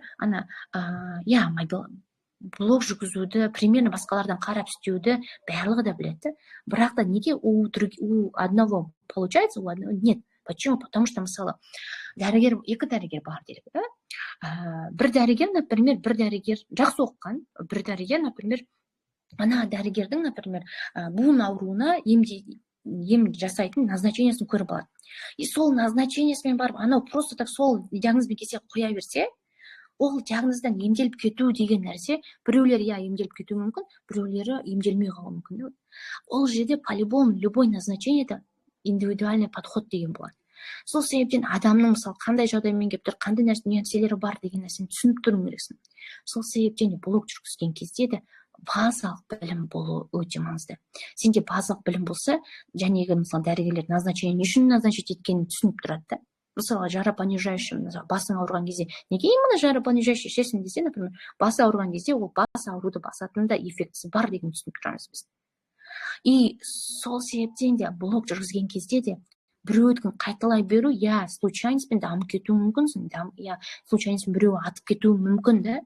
[SPEAKER 1] блог жүргізуді, примерно басқалардан қарап істеуді барлығы да біледі. Бірақ та неге у одного получается, у одного нет. Почему? Потому что, мысалы, екі дәрігер бар делік, да? Бір дәрігер, например, жақсы оқыған, бір дәрігер, например, ана дәрігердің, например, буын ауруына ем жасайтын назначениесін көріп алады. И сол назначениесімен барып, анау просто так сол диагнозбен келсе қоя берсе, ол диагноздан емделіп кету деген нәрсе, біреулер емделіп кетуі мүмкін, біреулері емделмей қалуы мүмкін. Ол жерде по-любому любой назначениеде индивидуальный подход деген болады. Сол себептен адамның мысалы қандай жағдаймен келіп тұр, қандай нәрселері бар деген нәрсені түсініп тұру керексің. Сол себептен блог жүргізген кезде де базалық білім болу өте маңызды. Сенде базалық білім болса, жәнегі мысалы дәрігерлер назначение не үшін назначить еткенін түсініп тұрады да. Мысалы жаропонижающий, басың ауырған кезде, неге именно жаропонижающий ішесің десе, например, басы ауырған кезде ол бас ауруды басатын да эффектісі бар деген түсініп тұрамыз біз. И сол себептен де блог жүргізген кезде де біреудің қайталай беру, случайностьпен дамып кетуі мүмкінсің, случайностьпен біреу атып кетуі мүмкін да,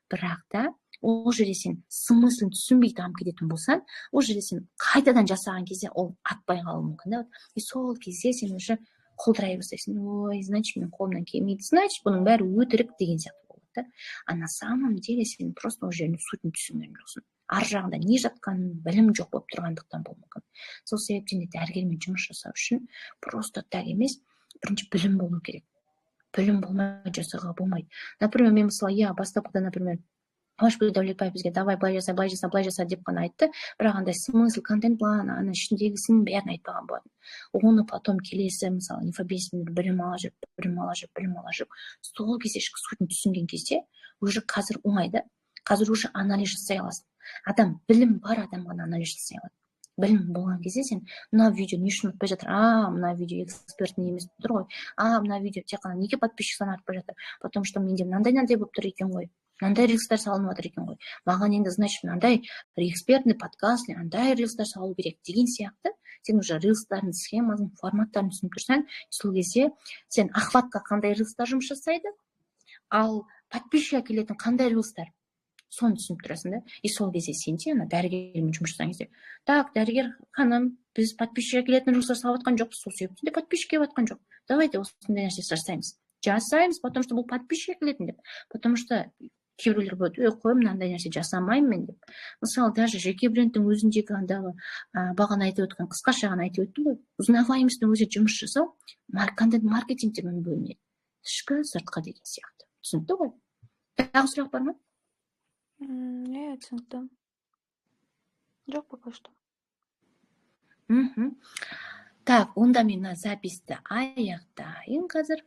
[SPEAKER 1] бірақ та ол жерде сен смыслын түсінбей дамып кететін болсаң, ол жерде сен қайтадан жасаған кезде ол атпай қалуы мүмкін да. И сол кезде сен уже қолдырай бастайсың, ой, значит, мен қолымнан келмейді, значит, бұның бәрі өтірік деген сияқты болады да. А на самом деле сен просто ол жердің сутін түсінген жоқсың. Ар жағында не жатқанын білім жоқ болып тұрғандықтан болуы мүмкін. Сол себептен де дәрігермен жұмыс жасау үшін просто так емес, бірінші білім болу керек. Білім болмай жасауға болмайды. Например, мен мысалы, бастапқыда, например, Машгүл Дәулетбай бізге давай былай жаса деп қана айтты, бірақ андай смысл, контент план, ана ішіндегісін бәрін айтпаған болатын. Оны потом келесі, мысалы, инфобесін білім ала жүріп, сол кезде сутін түсінген кезде, уже қазір оңайды, қазір уже анализ жасай аласың. Адам, білім бар адам ғана анализ жасай алады. Білім болған кезде сен, мына видео не үшін өтпей жатыр? Мына видео экспертный емес тұр ғой. Мына видео тек қана неге подписчик саны артпай жатыр? Потому что менде мынандай болып тұр екен ғой. Мынандай рилстар салынып жатыр екен ғой. Маған енді, значит, мынандай экспертный подкаст, мынандай рилстар салу керек деген сияқты. Сен уже рилстардың схемасын, форматтарын түсініп тұрсаң, сол кезде сен охватқа қандай рилстар жұмыс жасайды, ал подписчикке келетін қандай рилстар, соны түсініп тұрасың да. И сол кезде сен дәрігермен жұмыс жасаған кезде, так, дәрігер ханым, біз подписчикке келетін рилстар салып жатқан жоқпыз, сол себептен де подписчик келіп жатқан жоқ. Давайте осындай нәрсе жасаймыз, потому что бұл подписчикке келетін деп. Потому что кейбіреулер болады, қой, мынандай нәрсе жасамаймын мен деп. Мысалы, даже жеке брендтің өзіндегі андағы бағана айтып өткен, қысқаша ғана айтып өттім ғой, узнаваемостьтің өзі жұмыс жасау контент маркетингтен бөлінеді. Ішкі, сыртқы деген сияқты. Түсінікті ғой? Тағы сұрақ бар ма?
[SPEAKER 2] Түсінікті. Жоқ, пока что.
[SPEAKER 1] Так, онда мен записьті аяқтайын қазір.